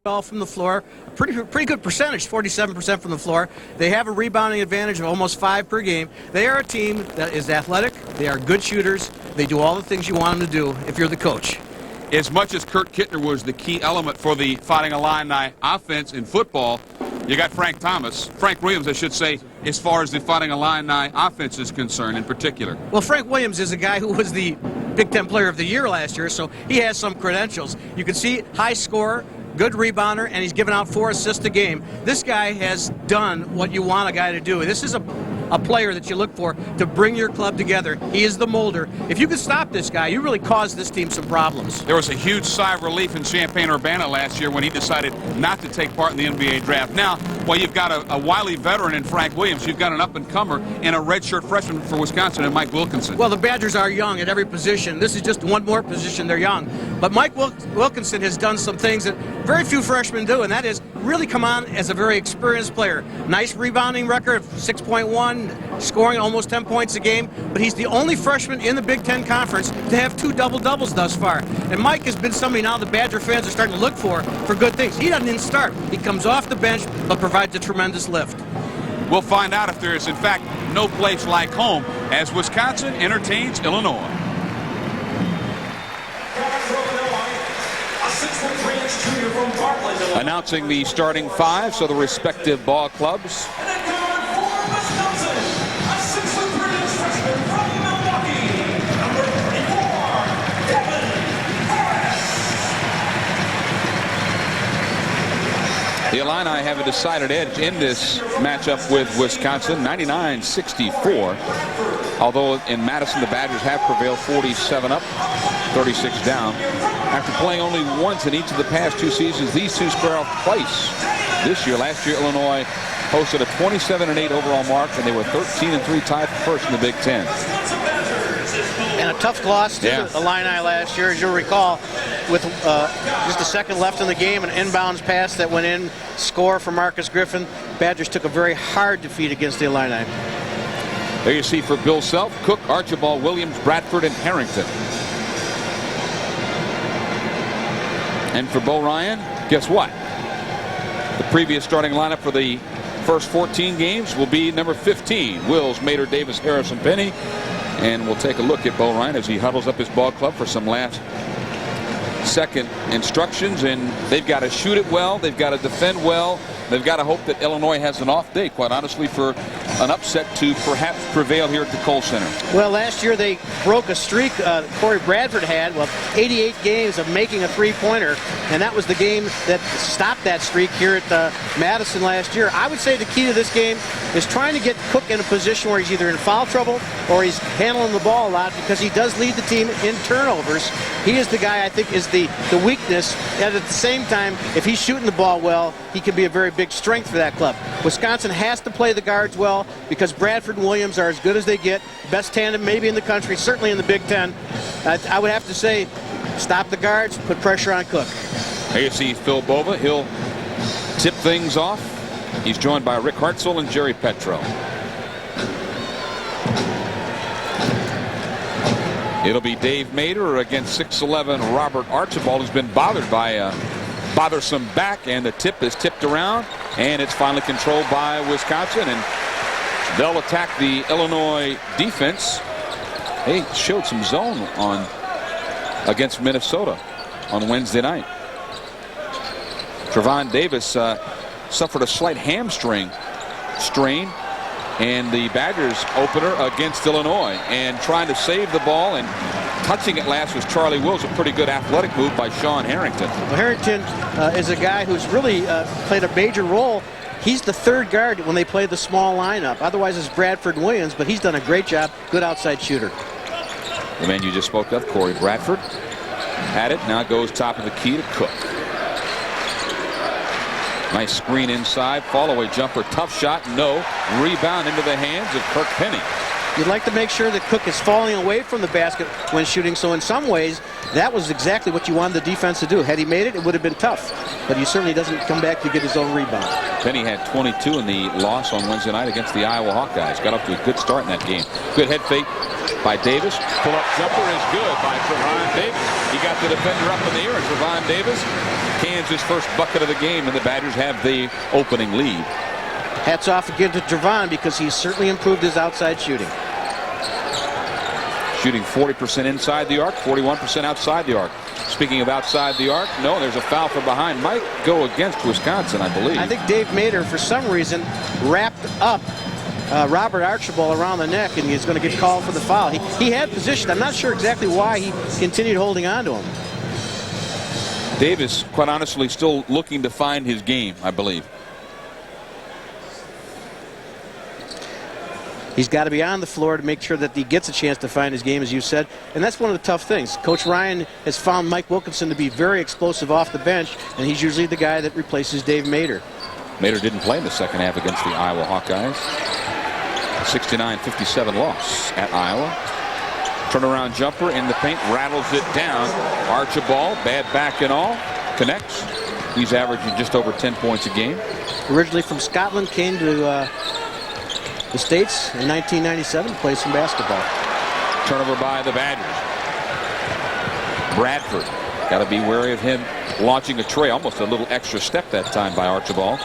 Well from the floor, pretty good percentage, 47% from the floor. They have a rebounding advantage of almost 5 per game. They are a team that is athletic. They are good shooters. They do all the things you want them to do if you're the coach. As much as Kurt Kittner was the key element for the Fighting Illini offense in football, you got Frank Williams, I should say, as far as the Fighting Illini offense is concerned in particular. Well, Frank Williams is a guy who was the Big Ten Player of the Year last year, so he has some credentials. You can see high scorer, good rebounder, and he's given out 4 assists a game. This guy has done what you want a guy to do. This is a player that you look for to bring your club together. He is the molder. If you can stop this guy, you really caused this team some problems. There was a huge sigh of relief in Champaign-Urbana last year when he decided not to take part in the NBA draft. Now, well, you've got a wily veteran in Frank Williams. You've got an up-and-comer and a redshirt freshman for Wisconsin in Mike Wilkinson. Well, the Badgers are young at every position. This is just one more position they're young. But Mike Wilkinson has done some things that very few freshmen do, and that is really come on as a very experienced player. Nice rebounding record of 6.1, scoring almost 10 points a game, but he's the only freshman in the Big Ten Conference to have 2 double-doubles thus far. And Mike has been somebody now the Badger fans are starting to look for good things. He doesn't even start. He comes off the bench, but provides a tremendous lift. We'll find out if there is, in fact, no place like home as Wisconsin entertains Illinois. Announcing the starting 5, so the respective ball clubs. The Illini have a decided edge in this matchup with Wisconsin, 99-64. Although in Madison, the Badgers have prevailed 47 up, 36 down. After playing only once in each of the past 2 seasons, these two square off twice this year. Last year, Illinois posted a 27-8 overall mark, and they were 13-3, tied for first in the Big Ten. And a tough loss to the Illini last year, as you'll recall, with just a second left in the game, an inbounds pass that went in, score for Marcus Griffin. Badgers took a very hard defeat against the Illini. There you see for Bill Self, Cook, Archibald, Williams, Bradford, and Harrington. And for Bo Ryan, guess what? The previous starting lineup for the first 14 games will be number 15, Wills, Mater, Davis, Harrison, Penny. And we'll take a look at Bo Ryan as he huddles up his ball club for some last-second instructions. And they've got to shoot it well. They've got to defend well. They've got to hope that Illinois has an off day, quite honestly, for an upset to perhaps prevail here at the Kohl Center. Well, last year they broke a streak Corey Bradford had, 88 games of making a three-pointer, and that was the game that stopped that streak here at Madison last year. I would say the key to this game is trying to get Cook in a position where he's either in foul trouble or he's handling the ball a lot, because he does lead the team in turnovers. He is the guy I think is the weakness, and at the same time, if he's shooting the ball well, he can be a very big strength for that club. Wisconsin has to play the guards well because Bradford and Williams are as good as they get. Best tandem maybe in the country, certainly in the Big Ten. I would have to say, stop the guards, put pressure on Cook. Here you see Phil Bova. He'll tip things off. He's joined by Rick Hartzell and Jerry Petro. It'll be Dave Mater against 6'11" Robert Archibald, who's been bothered by a bothersome back, and the tip is tipped around, and it's finally controlled by Wisconsin, and they'll attack the Illinois defense. They showed some zone on against Minnesota on Wednesday night. Trevon Davis suffered a slight hamstring strain, and the Badgers opener against Illinois, and trying to save the ball and touching it last was Charlie Wills. A pretty good athletic move by Sean Harrington. Well, Harrington is a guy who's really played a major role. He's the third guard when they play the small lineup. Otherwise it's Bradford and Williams, but he's done a great job. Good outside shooter. The man you just spoke of, Corey Bradford, had it. Now goes top of the key to Cook. Nice screen inside. Fall away jumper. Tough shot. No. Rebound into the hands of Kirk Penny. You'd like to make sure that Cook is falling away from the basket when shooting. So in some ways, that was exactly what you wanted the defense to do. Had he made it, it would have been tough. But he certainly doesn't come back to get his own rebound. Penny had 22 in the loss on Wednesday night against the Iowa Hawkeyes. Got off to a good start in that game. Good head fake. by Davis. Pull-up jumper is good by Trevon Davis. He got the defender up in the air, and Trevon Davis cans his first bucket of the game, and the Badgers have the opening lead. Hats off again to Trevon because he's certainly improved his outside shooting. Shooting 40% inside the arc, 41% outside the arc. Speaking of outside the arc, no, there's a foul from behind. Might go against Wisconsin, I believe. I think Dave Mader, for some reason, wrapped up Robert Archibald around the neck, and he's going to get called for the foul. He had position. I'm not sure exactly why he continued holding on to him. Davis, quite honestly, still looking to find his game, I believe. He's got to be on the floor to make sure that he gets a chance to find his game, as you said. And that's one of the tough things. Coach Ryan has found Mike Wilkinson to be very explosive off the bench, and he's usually the guy that replaces Dave Mader. Mader didn't play in the second half against the Iowa Hawkeyes. 69-57 loss at Iowa. Turnaround jumper in the paint, rattles it down. Archibald, bad back and all, connects. He's averaging just over 10 points a game. Originally from Scotland, came to the States in 1997, plays some basketball. Turnover by the Badgers. Bradford, got to be wary of him launching a tray. Almost a little extra step that time by Archibald.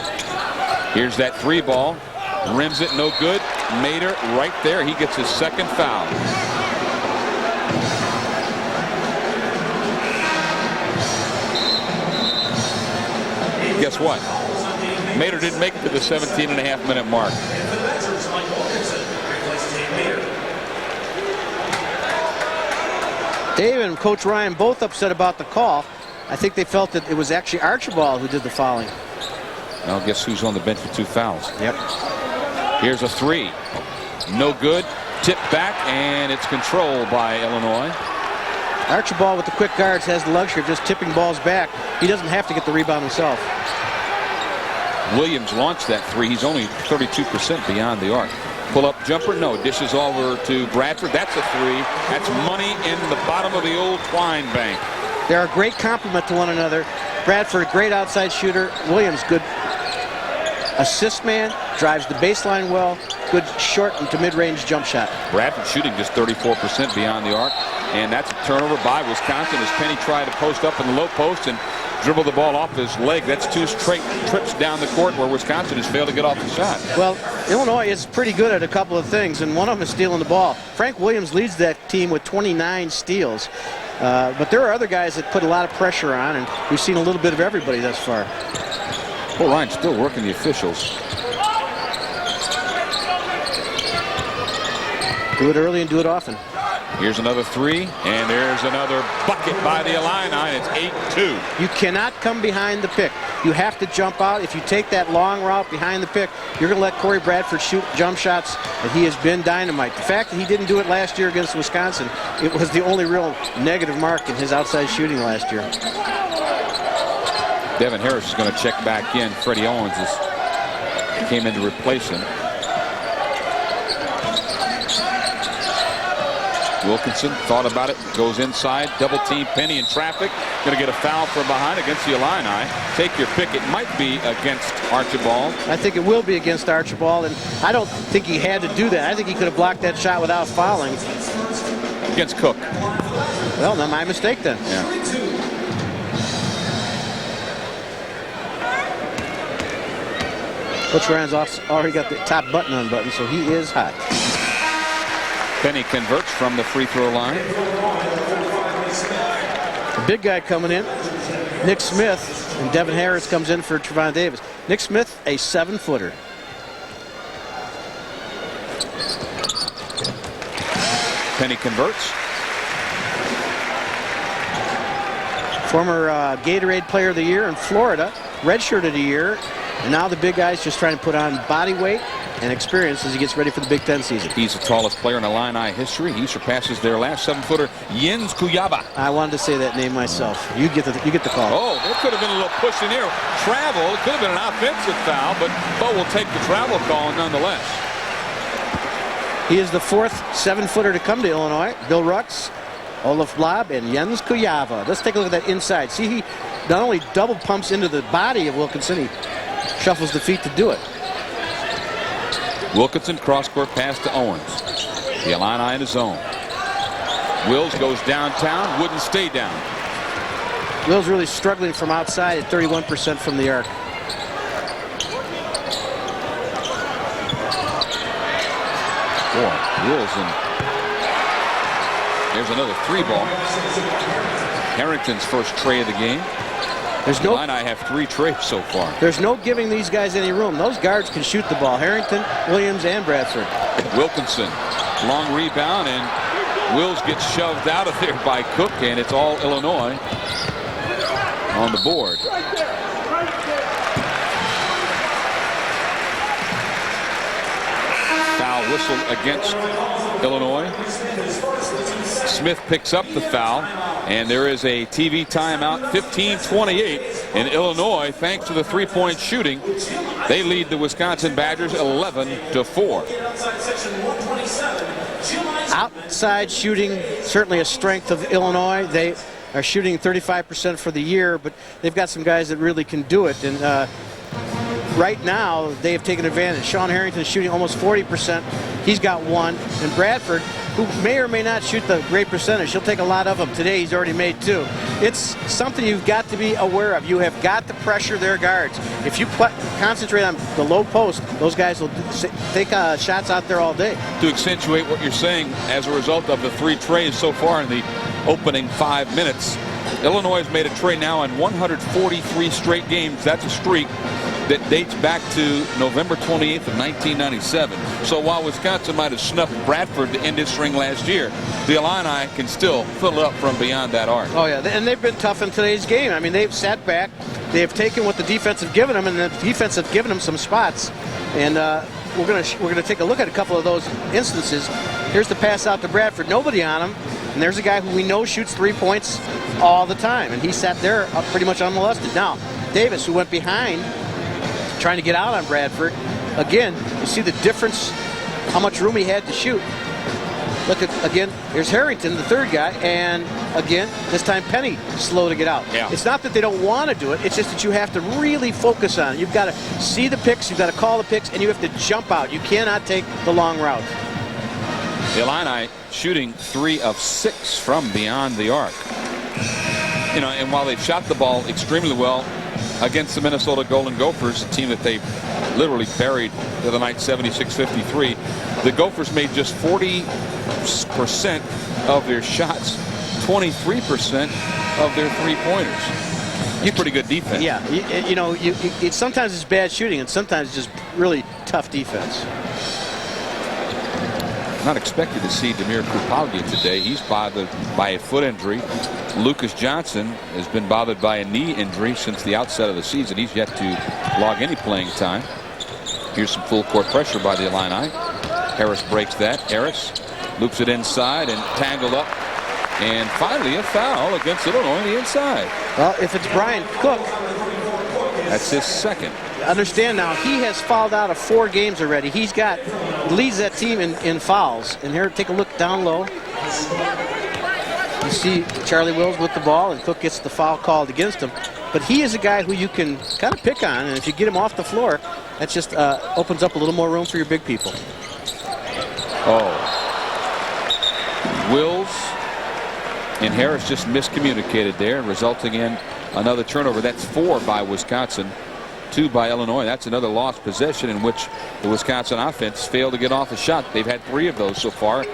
Here's that three ball. Rims it, no good. Mader right there. He gets his second foul. Guess what? Mader didn't make it to the 17.5-minute mark. Dave and Coach Ryan both upset about the call. I think they felt that it was actually Archibald who did the fouling. Now guess who's on the bench for two fouls? Yep. Here's a three. No good. Tip back, and it's controlled by Illinois. Archibald with the quick guards has the luxury of just tipping balls back. He doesn't have to get the rebound himself. Williams launched that three. He's only 32% beyond the arc. Pull-up jumper, no. Dishes over to Bradford. That's a three. That's money in the bottom of the old Twine bank. They're a great complement to one another. Bradford, a great outside shooter. Williams, good assist man, drives the baseline well, good short and to mid-range jump shot. Bradford shooting just 34% beyond the arc, and that's a turnover by Wisconsin as Penny tried to post up in the low post and dribble the ball off his leg. That's two straight trips down the court where Wisconsin has failed to get off the shot. Well, Illinois is pretty good at a couple of things, and one of them is stealing the ball. Frank Williams leads that team with 29 steals, but there are other guys that put a lot of pressure on, and we've seen a little bit of everybody thus far. Well, Ryan's still working the officials. Do it early and do it often. Here's another three, and there's another bucket by the Illini. It's 8-2. You cannot come behind the pick. You have to jump out. If you take that long route behind the pick, you're going to let Corey Bradford shoot jump shots, and he has been dynamite. The fact that he didn't do it last year against Wisconsin, it was the only real negative mark in his outside shooting last year. Devin Harris is going to check back in. Freddie Owens came in to replace him. Wilkinson thought about it, goes inside, double team Penny in traffic. Going to get a foul from behind against the Illini. Take your pick. It might be against Archibald. I think it will be against Archibald, and I don't think he had to do that. I think he could have blocked that shot without fouling. Against Cook. Well, not my mistake then. Yeah. Coach Ryan's already got the top button unbuttoned, so he is hot. Penny converts from the free throw line. The big guy coming in, Nick Smith, and Devin Harris comes in for Trevon Davis. Nick Smith, a 7-footer. Penny converts. Former Gatorade Player of the Year in Florida, redshirted a year, and now the big guy's just trying to put on body weight and experience as he gets ready for the Big Ten season. He's the tallest player in Illini history. He surpasses their last 7-footer, Jens Kuyaba. I wanted to say that name myself. You get the call. Oh, there could have been a little push in here. Travel. It could have been an offensive foul, but Bo will take the travel call nonetheless. He is the fourth 7-footer to come to Illinois. Bill Rux, Olaf Blaub, and Jens Kuyava. Let's take a look at that inside. See, he not only double pumps into the body of Wilkinson, he shuffles the feet to do it. Wilkinson, cross-court pass to Owens. The Illini in his zone. Wills goes downtown, wouldn't stay down. Wills really struggling from outside at 31% from the arc. Boy, Wills, and there's another 3-ball. Harrington's first tray of the game. There's no. I have 3 trays so far. There's no giving these guys any room. Those guards can shoot the ball. Harrington, Williams, and Bradford. Wilkinson, long rebound, and Wills gets shoved out of there by Cook, and it's all Illinois on the board. Foul whistle against Illinois. Smith picks up the foul, and there is a TV timeout. 15-28 in Illinois, thanks to the 3-point shooting. They lead the Wisconsin Badgers 11-4. Outside shooting, certainly a strength of Illinois. They are shooting 35% for the year, but they've got some guys that really can do it. And right now, they have taken advantage. Sean Harrington is shooting almost 40%. He's got 1. And Bradford, who may or may not shoot the great percentage, he'll take a lot of them. Today, he's already made 2. It's something you've got to be aware of. You have got to pressure their guards. If you concentrate on the low post, those guys will take shots out there all day. To accentuate what you're saying, as a result of the 3 trays so far in the opening 5 minutes, Illinois has made a tray now in 143 straight games. That's a streak that dates back to November 28th of 1997. So while Wisconsin might have snuffed Bradford to end his string last year, the Illini can still fill up from beyond that arc. Oh yeah, and they've been tough in today's game. I mean, they've sat back, they have taken what the defense have given them, and the defense have given them some spots. And we're gonna take a look at a couple of those instances. Here's the pass out to Bradford, nobody on him, and there's a guy who we know shoots 3 points all the time, and he sat there pretty much unmolested. Now, Davis, who went behind, trying to get out on Bradford. Again, you see the difference, how much room he had to shoot. Look at, again, here's Harrington, the 3rd guy, and again, this time Penny slow to get out. Yeah. It's not that they don't want to do it, it's just that you have to really focus on it. You've got to see the picks, you've got to call the picks, and you have to jump out. You cannot take the long route. The Illini shooting 3 of 6 from beyond the arc. You know, and while they've shot the ball extremely well against the Minnesota Golden Gophers, a team that they literally buried the other night 76-53, the Gophers made just 40% of their shots, 23% of their 3-pointers. It's pretty good defense. Yeah, sometimes it's bad shooting and sometimes it's just really tough defense. Not expected to see Demir Kupalgi today. He's bothered by a foot injury. Lucas Johnson has been bothered by a knee injury since the outset of the season. He's yet to log any playing time. Here's some full court pressure by the Illini. Harris breaks that. Harris loops it inside and tangled up. And finally a foul against Illinois on the inside. Well, if it's Brian Cook, that's his 2nd. Understand now, he has fouled out of 4 games already. Leads that team in fouls. And here, take a look down low. You see Charlie Wills with the ball, and Cook gets the foul called against him. But he is a guy who you can kind of pick on, and if you get him off the floor, that just opens up a little more room for your big people. Oh. Wills and Harris just miscommunicated there, resulting in another turnover. That's 4 by Wisconsin, 2 by Illinois. That's another lost possession in which the Wisconsin offense failed to get off a shot. They've had 3 of those so far.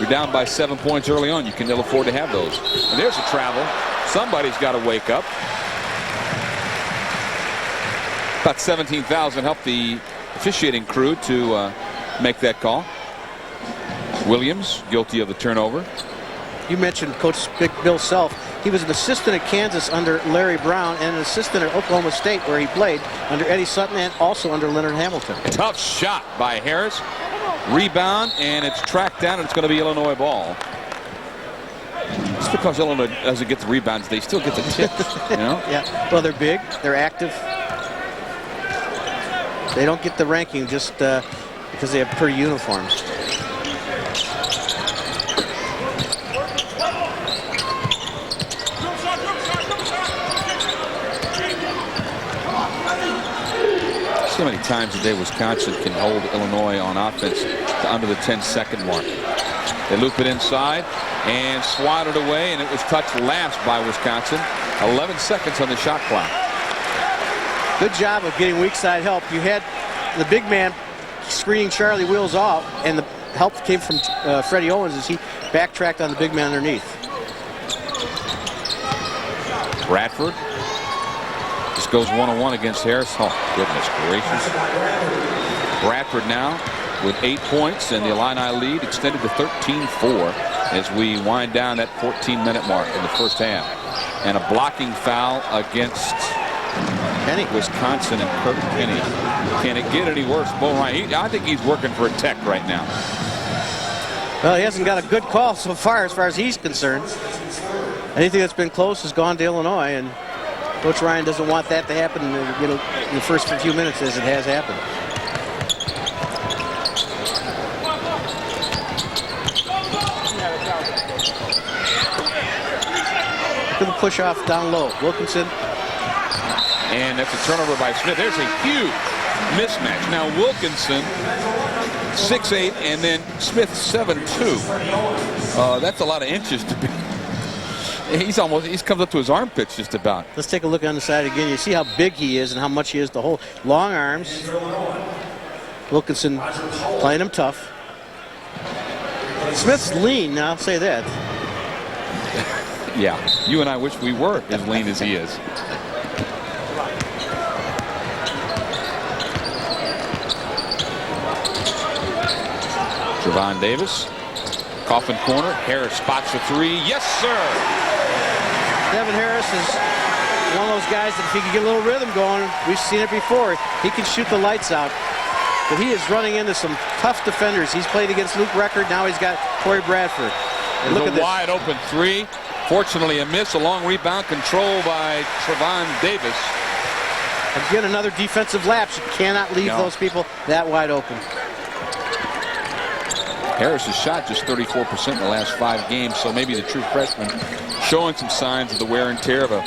You're down by 7 points early on. You can ill afford to have those. And there's a travel. Somebody's got to wake up. About 17,000 helped the officiating crew to make that call. Williams guilty of the turnover. You mentioned Coach Bill Self. He was an assistant at Kansas under Larry Brown and an assistant at Oklahoma State where he played under Eddie Sutton and also under Leonard Hamilton. Tough shot by Harris. Rebound, and it's tracked down, and it's going to be Illinois ball. Just because Illinois doesn't get the rebounds, they still get the tips, you know? Yeah, well, they're big, they're active. They don't get the ranking just because they have pretty uniforms. So many times a day Wisconsin can hold Illinois on offense to under the 10-second mark. They loop it inside and swat it away, and it was touched last by Wisconsin. 11 seconds on the shot clock. Good job of getting weak side help. You had the big man screening Charlie Wills off, and the help came from Freddie Owens as he backtracked on the big man underneath. Bradford just goes one-on-one against Harris. Oh, goodness gracious. Bradford now with 8 points, and the Illini lead extended to 13-4 as we wind down that 14-minute mark in the first half. And a blocking foul against Penny. Wisconsin and Kirk Penny. Can it get any worse? Bo Ryan, I think he's working for a tech right now. Well, he hasn't got a good call so far as he's concerned. Anything that's been close has gone to Illinois, and Coach Ryan doesn't want that to happen in the first few minutes as it has happened. Look at the push off down low. Wilkinson. And that's a turnover by Smith. There's a huge mismatch. Now Wilkinson 6'8", and then Smith 7'2". That's a lot of inches to be. He comes up to his armpits just about. Let's take a look on the side again. You see how big he is and how much he is to hold. Long arms. Wilkinson playing him tough. Smith's lean, now I'll say that. Yeah, you and I wish we were as lean as he is. Trevon Davis, coffin corner. Harris spots a three. Yes, sir. Devin Harris is one of those guys that if he can get a little rhythm going, we've seen it before, he can shoot the lights out. But he is running into some tough defenders. He's played against Luke Record. Now he's got Corey Bradford. And look at this. Wide open three. Fortunately, a miss. A long rebound control by Trevon Davis. Again, another defensive lapse. You cannot leave those people that wide open. Harris has shot just 34% in the last 5 games, so maybe the true freshman showing some signs of the wear and tear of a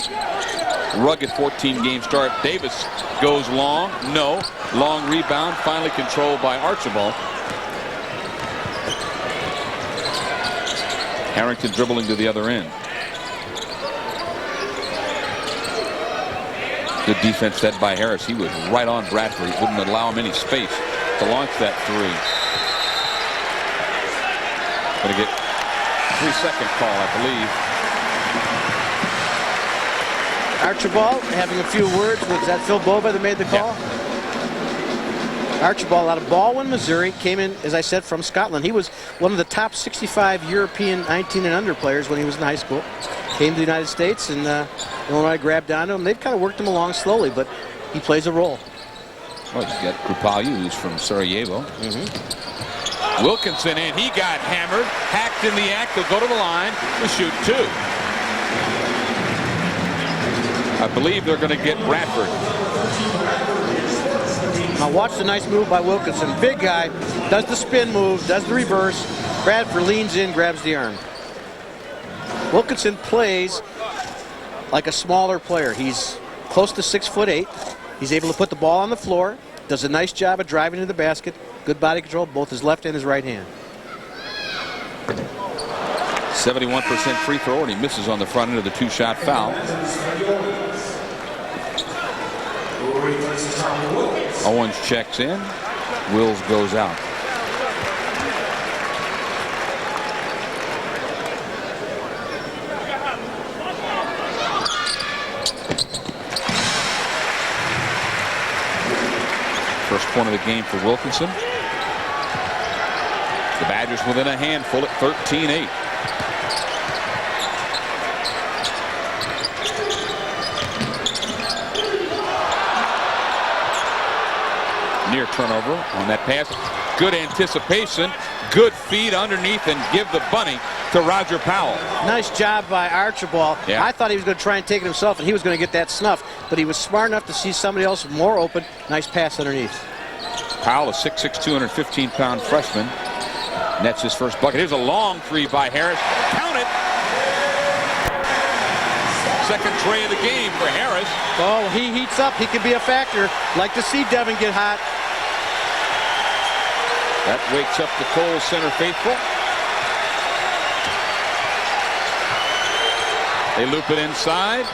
rugged 14-game start. Davis goes long. No. Long rebound, finally controlled by Archibald. Harrington dribbling to the other end. Good defense set by Harris. He was right on Bradford. He wouldn't allow him any space to launch that three. Going to get 3-second call, I believe. Archibald having a few words. Was that Phil Boba that made the call? Yeah. Archibald out of Baldwin, Missouri, came in, as I said, from Scotland. He was one of the top 65 European 19 and under players when he was in high school. Came to the United States, and Illinois grabbed onto him. They've kind of worked him along slowly, but he plays a role. Well, you got Krupaliu, who's from Sarajevo. Wilkinson, and he got hammered, hacked in the act. They'll go to the line to shoot 2. I believe they're going to get Bradford. Now watch the nice move by Wilkinson. Big guy, does the spin move, does the reverse. Bradford leans in, grabs the arm. Wilkinson plays like a smaller player. He's close to 6'8". He's able to put the ball on the floor, does a nice job of driving to the basket. Good body control, both his left and his right hand. 71% free throw, and he misses on the front end of the 2-shot foul. Owens checks in. Wills goes out. First point of the game for Wilkinson. The Badgers within a handful at 13-8. Near turnover on that pass. Good anticipation. Good feed underneath and give the bunny to Roger Powell. Nice job by Archibald. Yeah. I thought he was going to try and take it himself, and he was going to get that snuff, but he was smart enough to see somebody else more open. Nice pass underneath. Powell, a 6'6", 215-pound freshman, nets his first bucket. Here's a long three by Harris. Count it. Second tray of the game for Harris. Oh, he heats up. He could be a factor. Like to see Devin get hot. That wakes up the Cole Center faithful. They loop it inside.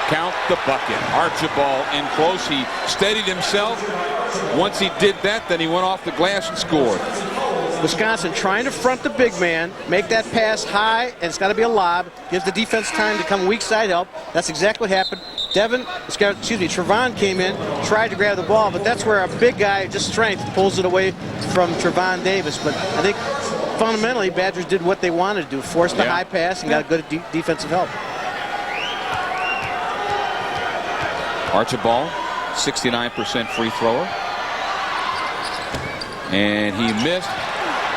Count the bucket. Archibald in close. He steadied himself. Once he did that, then he went off the glass and scored. Wisconsin trying to front the big man, make that pass high, and it's got to be a lob. Gives the defense time to come weak side help. That's exactly what happened. Trevon came in, tried to grab the ball, but that's where a big guy, just strength, pulls it away from Trevon Davis. But I think fundamentally, Badgers did what they wanted to do, forced the high pass and got good defensive help. Archibald, 69% free thrower. And he missed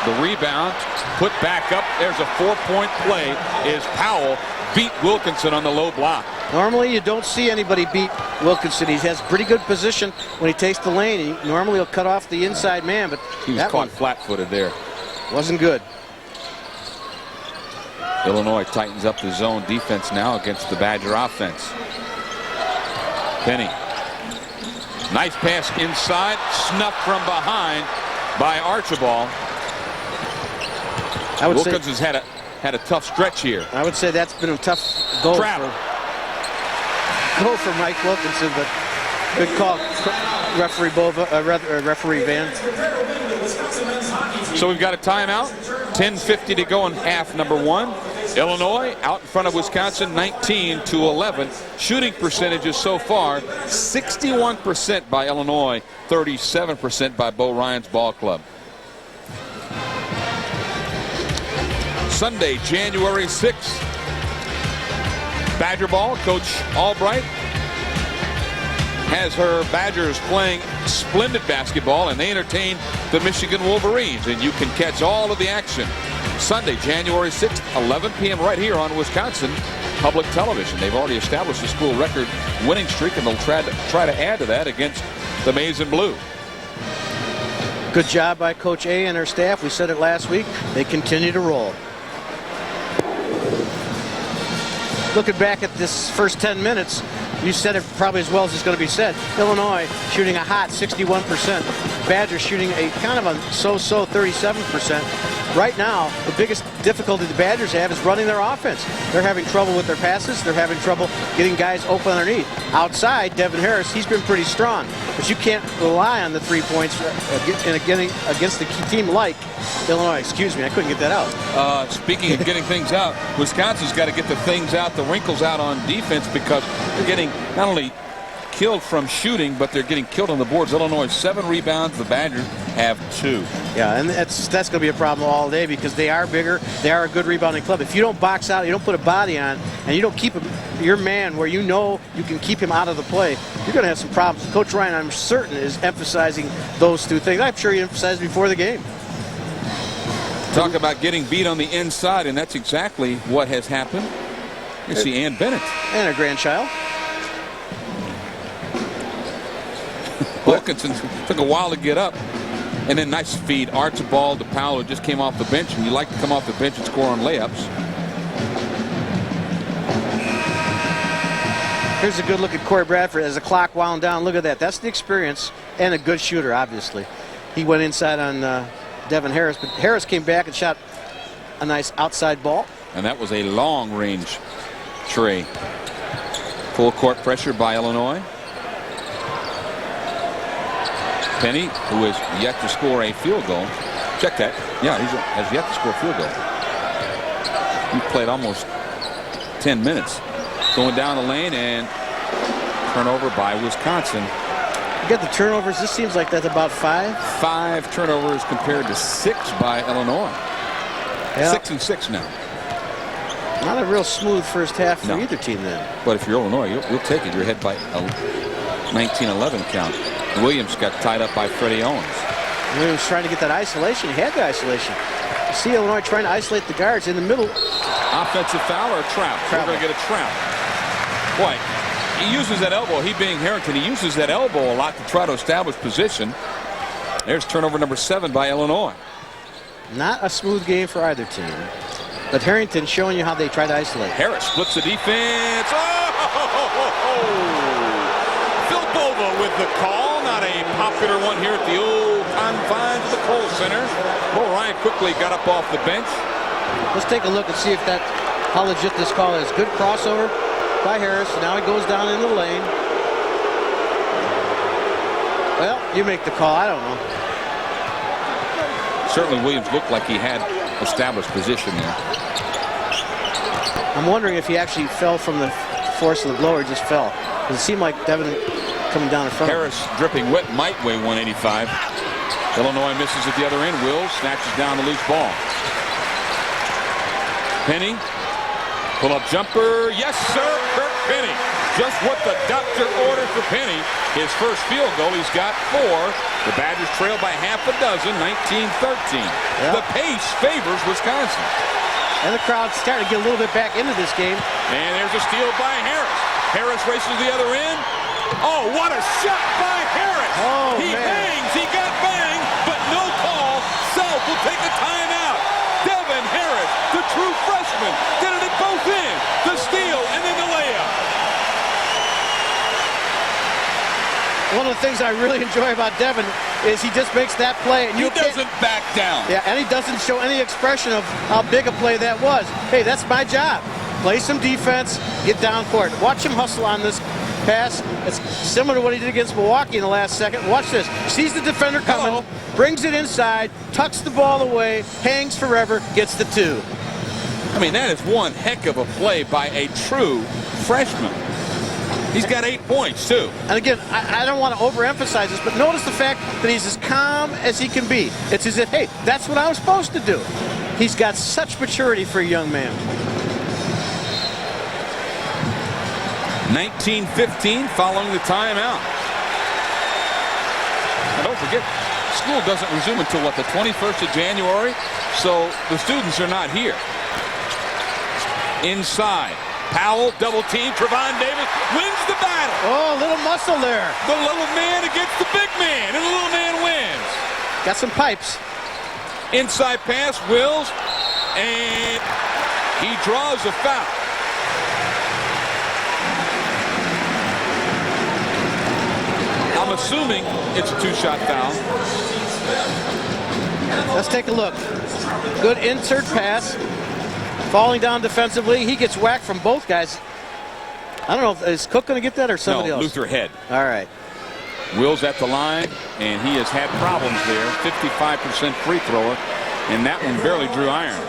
the rebound, put back up. There's a 4-point play. Is Powell beat Wilkinson on the low block. Normally you don't see anybody beat Wilkinson. He has pretty good position when he takes the lane. Normally he'll cut off the inside man, but he was caught flat-footed there. Wasn't good. Illinois tightens up the zone defense now against the Badger offense. Penny. Nice pass inside, snuffed from behind by Archibald. Wilkinson's had a tough stretch here. I would say that's been a tough goal for Mike Wilkinson, but good call, referee Van. So we've got a timeout. 10:50 to go in half number one. Illinois out in front of Wisconsin 19-11. Shooting percentages so far 61% by Illinois, 37% by Bo Ryan's ball club. Sunday, January 6th. Badger ball. Coach Albright has her Badgers playing splendid basketball, and they entertain the Michigan Wolverines. And you can catch all of the action Sunday, January 6th, 11 p.m. right here on Wisconsin Public Television. They've already established a school record winning streak, and they'll try to add to that against the Maize and Blue. Good job by Coach A and her staff. We said it last week. They continue to roll. Looking back at this first 10 minutes, you said it probably as well as it's going to be said. Illinois shooting a hot 61%. Badgers shooting a kind of a so-so 37%. Right now, the biggest difficulty the Badgers have is running their offense. They're having trouble with their passes. They're having trouble getting guys open underneath. Outside, Devin Harris, he's been pretty strong. But you can't rely on the 3 points against a team like Illinois. Excuse me, I couldn't get that out. Speaking of getting things out, Wisconsin's got to get the things out, the wrinkles out on defense, because they're getting not only killed from shooting, but they're getting killed on the boards. Illinois 7 rebounds. The Badgers have 2. Yeah, and that's going to be a problem all day because they are bigger. They are a good rebounding club. If you don't box out, you don't put a body on, and you don't keep your man where you know you can keep him out of the play, you're going to have some problems. Coach Ryan, I'm certain, is emphasizing those two things. I'm sure he emphasized before the game. Talk about getting beat on the inside, and that's exactly what has happened. You see Ann Bennett. And her grandchild. Wilkinson took a while to get up, and then nice feed. Archibald to Powell, who just came off the bench, and you like to come off the bench and score on layups. Here's a good look at Corey Bradford as the clock wound down. Look at that. That's the experience and a good shooter, obviously. He went inside on Devin Harris, but Harris came back and shot a nice outside ball. And that was a long-range tray. Full court pressure by Illinois. Penny, who has yet to score a field goal. Check that. Yeah, he has yet to score a field goal. He played almost 10 minutes. Going down the lane, and turnover by Wisconsin. You got the turnovers. This seems like that's about 5. 5 turnovers compared to 6 by Illinois. Yeah. 6 and 6 now. Not a real smooth first half for either team then. But if you're Illinois, you'll take it. You're ahead by a 19-11 count. Williams got tied up by Freddie Owens. Williams trying to get that isolation. He had the isolation. You see Illinois trying to isolate the guards in the middle. Offensive foul or a trap? We're going to get a trap. Boy, he uses that elbow. He being Harrington, he uses that elbow a lot to try to establish position. There's turnover number 7 by Illinois. Not a smooth game for either team. But Harrington showing you how they try to isolate. Harris splits the defense. Phil Bova with the call. Not a popular one here at the old confines of the Kohl Center. Bo Ryan quickly got up off the bench. Let's take a look and see if that how legit this call is. Good crossover by Harris. Now he goes down in the lane. Well, you make the call. I don't know. Certainly Williams looked like he had established position there. I'm wondering if he actually fell from the force of the blow or just fell. It seemed like Devin coming down in front. Harris dripping wet might weigh 185. Illinois misses at the other end. Wills snatches down the loose ball. Penny, pull-up jumper. Yes, sir, Kirk Penny. Just what the doctor ordered for Penny. His first field goal, he's got 4. The Badgers trail by half a dozen, 19-13. Yep. The pace favors Wisconsin. And the crowd's starting to get a little bit back into this game. And there's a steal by Harris. Harris races to the other end. Oh, what a shot by Harris. Oh, he man. hangs, he got banged, but no call. Self will take a timeout. Devin Harris, the true freshman, did it at both ends. The steal and then the layup. One of the things I really enjoy about Devin is he just makes that play. And He doesn't back down. Yeah, and he doesn't show any expression of how big a play that was. Hey, that's my job. Play some defense, get down court. Watch him hustle on this pass. It's similar to what he did against Milwaukee in the last second. Watch this. Sees the defender coming, brings it inside, tucks the ball away, hangs forever, gets the 2. I mean, that is one heck of a play by a true freshman. He's got 8 points, too. And again, I don't want to overemphasize this, but notice the fact that he's as calm as he can be. It's as if, hey, that's what I was supposed to do. He's got such maturity for a young man. 19-15 following the timeout. And don't forget, school doesn't resume until, what, the 21st of January? So the students are not here. Inside. Powell, double team. Trevon Davis wins the battle. Oh, a little muscle there. The little man against the big man, and the little man wins. Got some pipes. Inside pass, Wills, and he draws a foul. I'm assuming it's a 2-shot foul. Let's take a look. Good insert pass. Falling down defensively. He gets whacked from both guys. I don't know, is Cook going to get that or somebody else? Luther Head. All right. Wills at the line, and he has had problems there. 55% free thrower, and that one barely drew iron.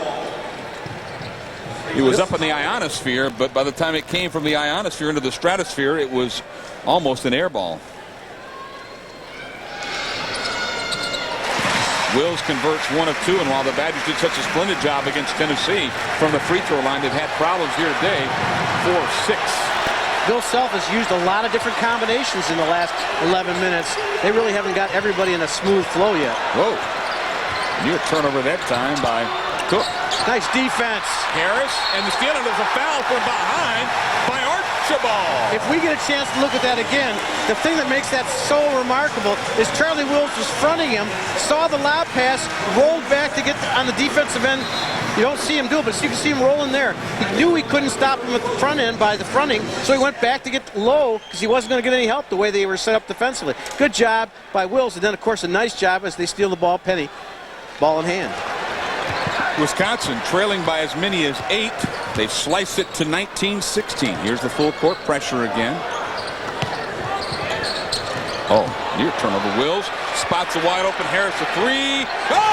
He was up in the ionosphere, but by the time it came from the ionosphere into the stratosphere, it was almost an air ball. Wills converts 1 of 2, and while the Badgers did such a splendid job against Tennessee from the free throw line, they've had problems here today. 4 of 6. Bill Self has used a lot of different combinations in the last 11 minutes. They really haven't got everybody in a smooth flow yet. Whoa. Near turnover that time by Cook. Nice defense. Harris, and the steal, and there's a foul from behind by Archibald. If we get a chance to look at that again, the thing that makes that so remarkable is Charlie Wills was fronting him, saw the loud pass, rolled back to get on the defensive end. You don't see him do it, but you can see him rolling there. He knew he couldn't stop him at the front end by the fronting, so he went back to get low because he wasn't going to get any help the way they were set up defensively. Good job by Wills, and then, of course, a nice job as they steal the ball. Penny, ball in hand. Wisconsin trailing by as many as 8. They slice it to 19-16. Here's the full court pressure again. Oh, near turnover. Wills spots a wide open Harris a 3. Oh!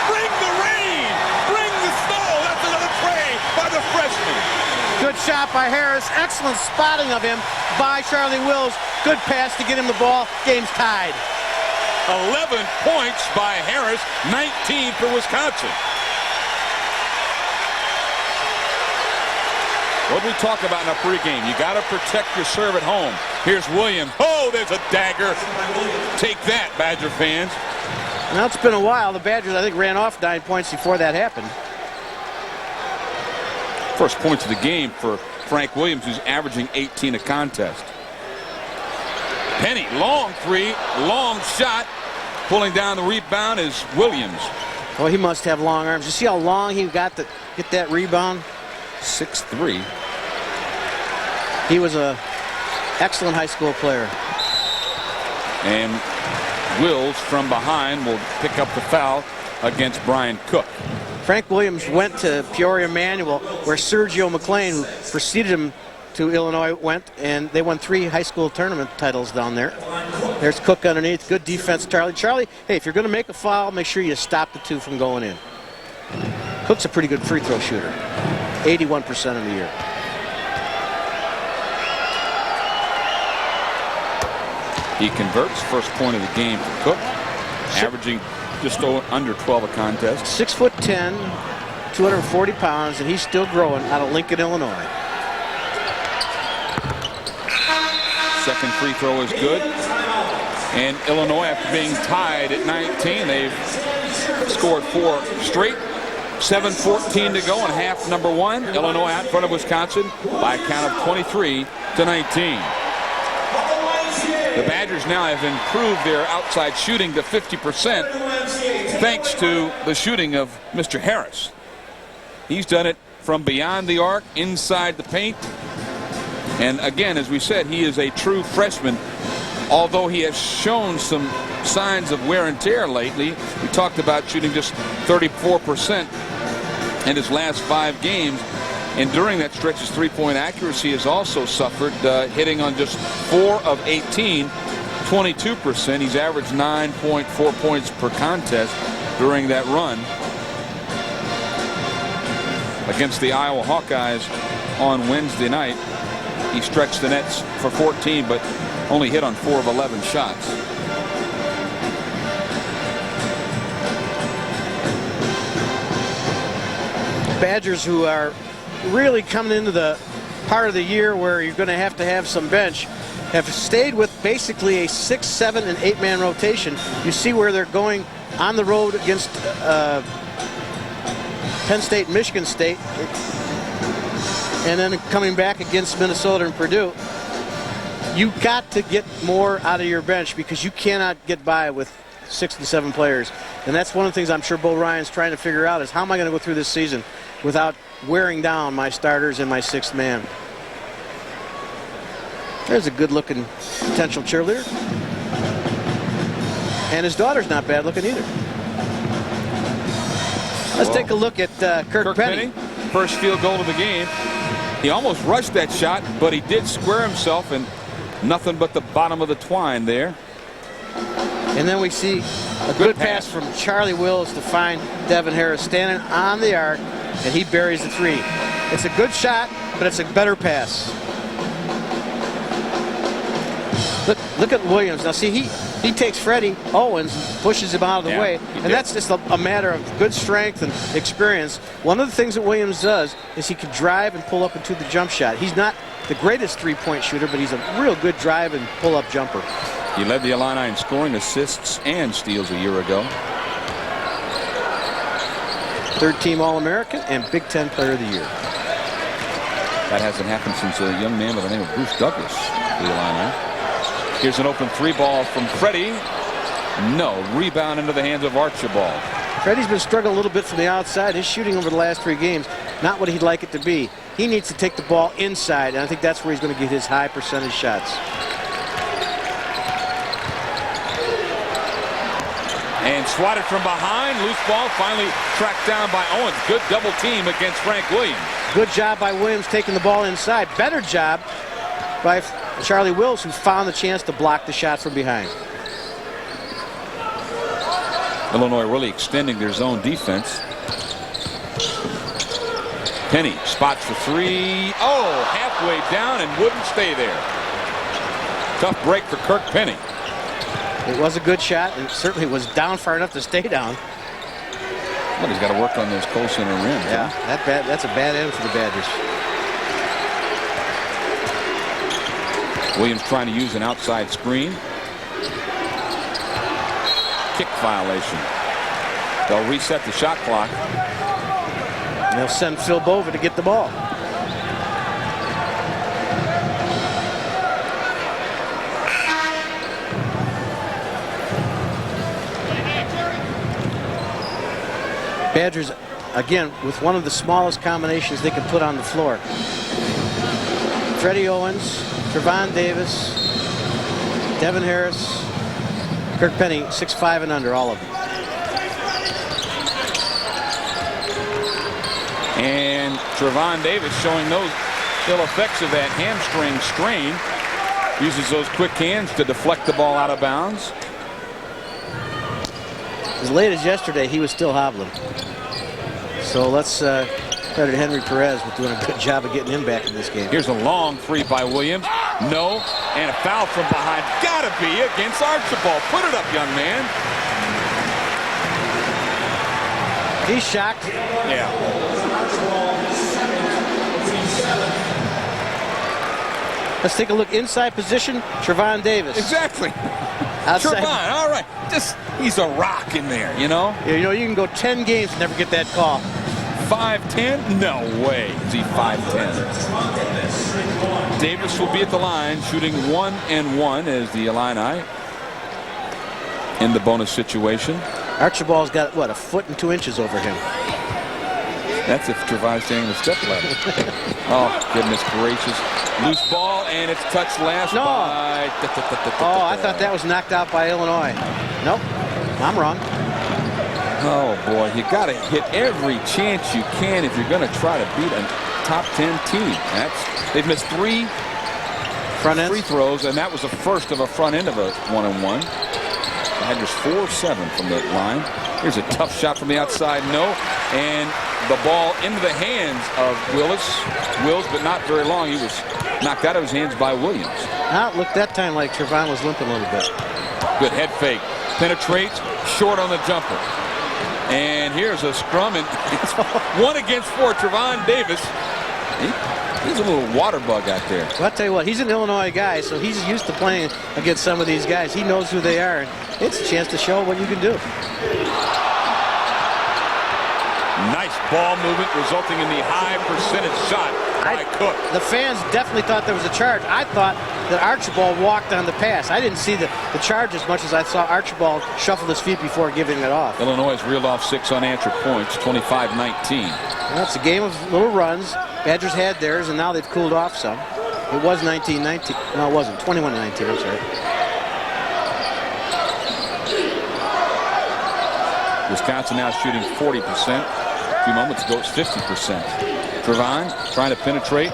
Bring the rain! Bring the snow! That's another tray by the freshman. Good shot by Harris. Excellent spotting of him by Charlie Wills. Good pass to get him the ball. Game's tied. 11 points by Harris, 19 for Wisconsin. What did we talk about in our pregame? You got to protect your serve at home. Here's Williams. Oh, there's a dagger. Take that, Badger fans. Now it's been a while. The Badgers, I think, ran off 9 points before that happened. First points of the game for Frank Williams, who's averaging 18 a contest. Penny, long 3, long shot. Pulling down the rebound is Williams. Oh, he must have long arms. You see how long he got to get that rebound? 6'3". He was an excellent high school player. And Wills from behind will pick up the foul against Brian Cook. Frank Williams went to Peoria Manual, where Sergio McLean, who preceded him to Illinois, went, and they won 3 high school tournament titles down there. There's Cook underneath. Good defense, Charlie. Charlie, hey, if you're going to make a foul, make sure you stop the 2 from going in. Cook's a pretty good free throw shooter, 81% in the year. He converts, first point of the game for Cook, averaging just under 12 a contest. 6'10", 240 pounds, and he's still growing out of Lincoln, Illinois. Second free throw is good. And Illinois, after being tied at 19, they've scored 4 straight. 7:14 to go in half number 1. Illinois out in front of Wisconsin by a count of 23-19. The Badgers now have improved their outside shooting to 50% thanks to the shooting of Mr. Harris. He's done it from beyond the arc, inside the paint. And again, as we said, he is a true freshman. Although he has shown some signs of wear and tear lately, we talked about shooting just 34% in his last 5 games. And during that stretch, his three-point accuracy has also suffered, hitting on just 4 of 18, 22%. He's averaged 9.4 points per contest during that run against the Iowa Hawkeyes on Wednesday night. He stretched the nets for 14, but only hit on 4 of 11 shots. Badgers, who are really coming into the part of the year where you're going to have some bench, have stayed with basically a 6, 7, and 8-man rotation. You see where they're going on the road against Penn State and Michigan State, and then coming back against Minnesota and Purdue. You've got to get more out of your bench because you cannot get by with 6 to 7 players. And that's one of the things I'm sure Bo Ryan's trying to figure out is how am I going to go through this season without wearing down my starters and my 6th man. There's a good-looking potential cheerleader. And his daughter's not bad looking either. Let's take a look at Kirk Penny. First field goal of the game. He almost rushed that shot, but he did square himself, and nothing but the bottom of the twine there. And then we see a good pass from Charlie Wills to find Devin Harris standing on the arc, and he buries the 3. It's a good shot, but it's a better pass. Look at Williams. Now see, he takes Freddie Owens and pushes him out of the way, and that's just a matter of good strength and experience. One of the things that Williams does is he can drive and pull up into the jump shot. He's not the greatest three-point shooter, but he's a real good drive and pull-up jumper. He led the Illini in scoring, assists, and steals a year ago. 3rd-team All-American and Big Ten Player of the Year. That hasn't happened since a young man by the name of Bruce Douglas, the Illini. Here's an open 3 ball from Freddie. No. Rebound into the hands of Archibald. Freddie's been struggling a little bit from the outside. His shooting over the last 3 games, not what he'd like it to be. He needs to take the ball inside, and I think that's where he's going to get his high percentage shots. And swatted from behind. Loose ball finally tracked down by Owens. Good double team against Frank Williams. Good job by Williams taking the ball inside. Better job by Charlie Wills, who found the chance to block the shot from behind. Illinois really extending their zone defense. Penny spots for 3. Oh, halfway down and wouldn't stay there. Tough break for Kirk Penny. It was a good shot, and certainly was down far enough to stay down. Well, he's got to work on those cold center rims. Yeah, that's a bad end for the Badgers. Williams trying to use an outside screen. Kick violation. They'll reset the shot clock. And they'll send Phil Bova to get the ball. Badgers, again, with one of the smallest combinations they can put on the floor. Freddie Owens, Trevon Davis, Devin Harris, Kirk Penny, 6'5" and under, all of them. And Trevon Davis showing those ill effects of that hamstring strain. Uses those quick hands to deflect the ball out of bounds. As late as yesterday, he was still hobbling. So let's credit Henry Perez with doing a good job of getting him back in this game. Here's a long three by Williams. No. And a foul from behind. Gotta be against Archibald. Put it up, young man. He's shocked. Yeah. Let's take a look inside position. Trevon Davis. Exactly. Outside. Trevon, all right. He's a rock in there, you know? Yeah, you know, you can go 10 games and never get that call. 5'10"? No way is he 5'10". Davis will be at the line shooting 1-1 as the Illini in the bonus situation. Archibald's got, what, 1 foot and 2 inches over him. That's if Trevon's staying the step ladder. Oh, goodness gracious. Loose ball, and it's touched last by... Oh, I thought that was knocked out by Illinois. Nope, I'm wrong. Oh, boy, you got to hit every chance you can if you're going to try to beat a top 10 team. They've missed 3 front ends. Free throws, and that was the first of a front end of a 1-on-1. They had just 4-7 from the line. Here's a tough shot from the outside, no. And the ball into the hands of Wills, but not very long. He was knocked out of his hands by Williams. Now it looked that time like Trevon was limping a little bit. Good head fake. Penetrates, short on the jumper. And here's a scrum, and it's 1 against 4. Trevon Davis. He's a little water bug out there. Well, I'll tell you what, he's an Illinois guy, so he's used to playing against some of these guys. He knows who they are, and it's a chance to show what you can do. Nice ball movement resulting in the high percentage shot by Cook. The fans definitely thought there was a charge. I thought that Archibald walked on the pass. I didn't see the charge as much as I saw Archibald shuffle his feet before giving it off. Illinois has reeled off 6 unanswered points, 25-19. Well, it's a game of little runs. Badgers had theirs, and now they've cooled off some. It was 19-19. No, it wasn't. 21-19, I'm sorry. Wisconsin now shooting 40%. A few moments ago, it's 50%. Trevon trying to penetrate.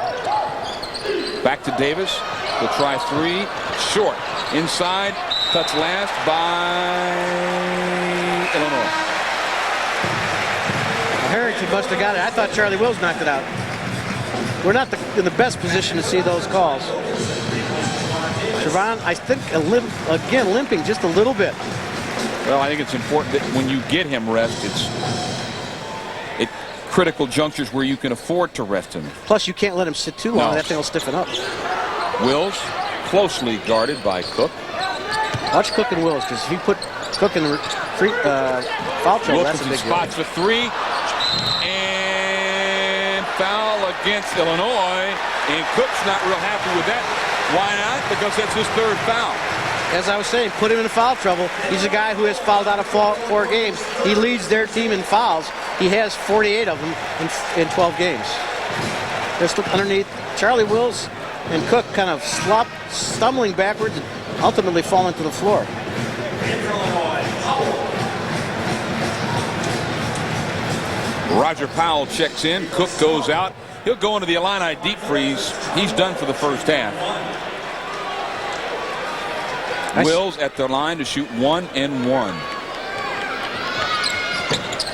Back to Davis. He'll try 3. Short. Inside. Touch last by Illinois. Harrington must have got it. I thought Charlie Wills knocked it out. We're not in the best position to see those calls. Trevon, I think, again, limping just a little bit. Well, I think it's important that when you get him rest, it's at critical junctures where you can afford to rest him. Plus, you can't let him sit too long. No. That thing will stiffen up. Wills closely guarded by Cook. Watch Cook and Wills, because if you put Cook in foul trouble, that's a big deal. Spots for 3. And foul against Illinois. And Cook's not real happy with that. Why not? Because that's his 3rd foul. As I was saying, put him in foul trouble. He's a guy who has fouled out of 4 games. He leads their team in fouls. He has 48 of them in 12 games. Just look underneath. Charlie Wills and Cook kind of stumbling backwards and ultimately falling to the floor. Roger Powell checks in. Cook goes out. He'll go into the Illini deep freeze. He's done for the first half. Wills at the line to shoot 1-1.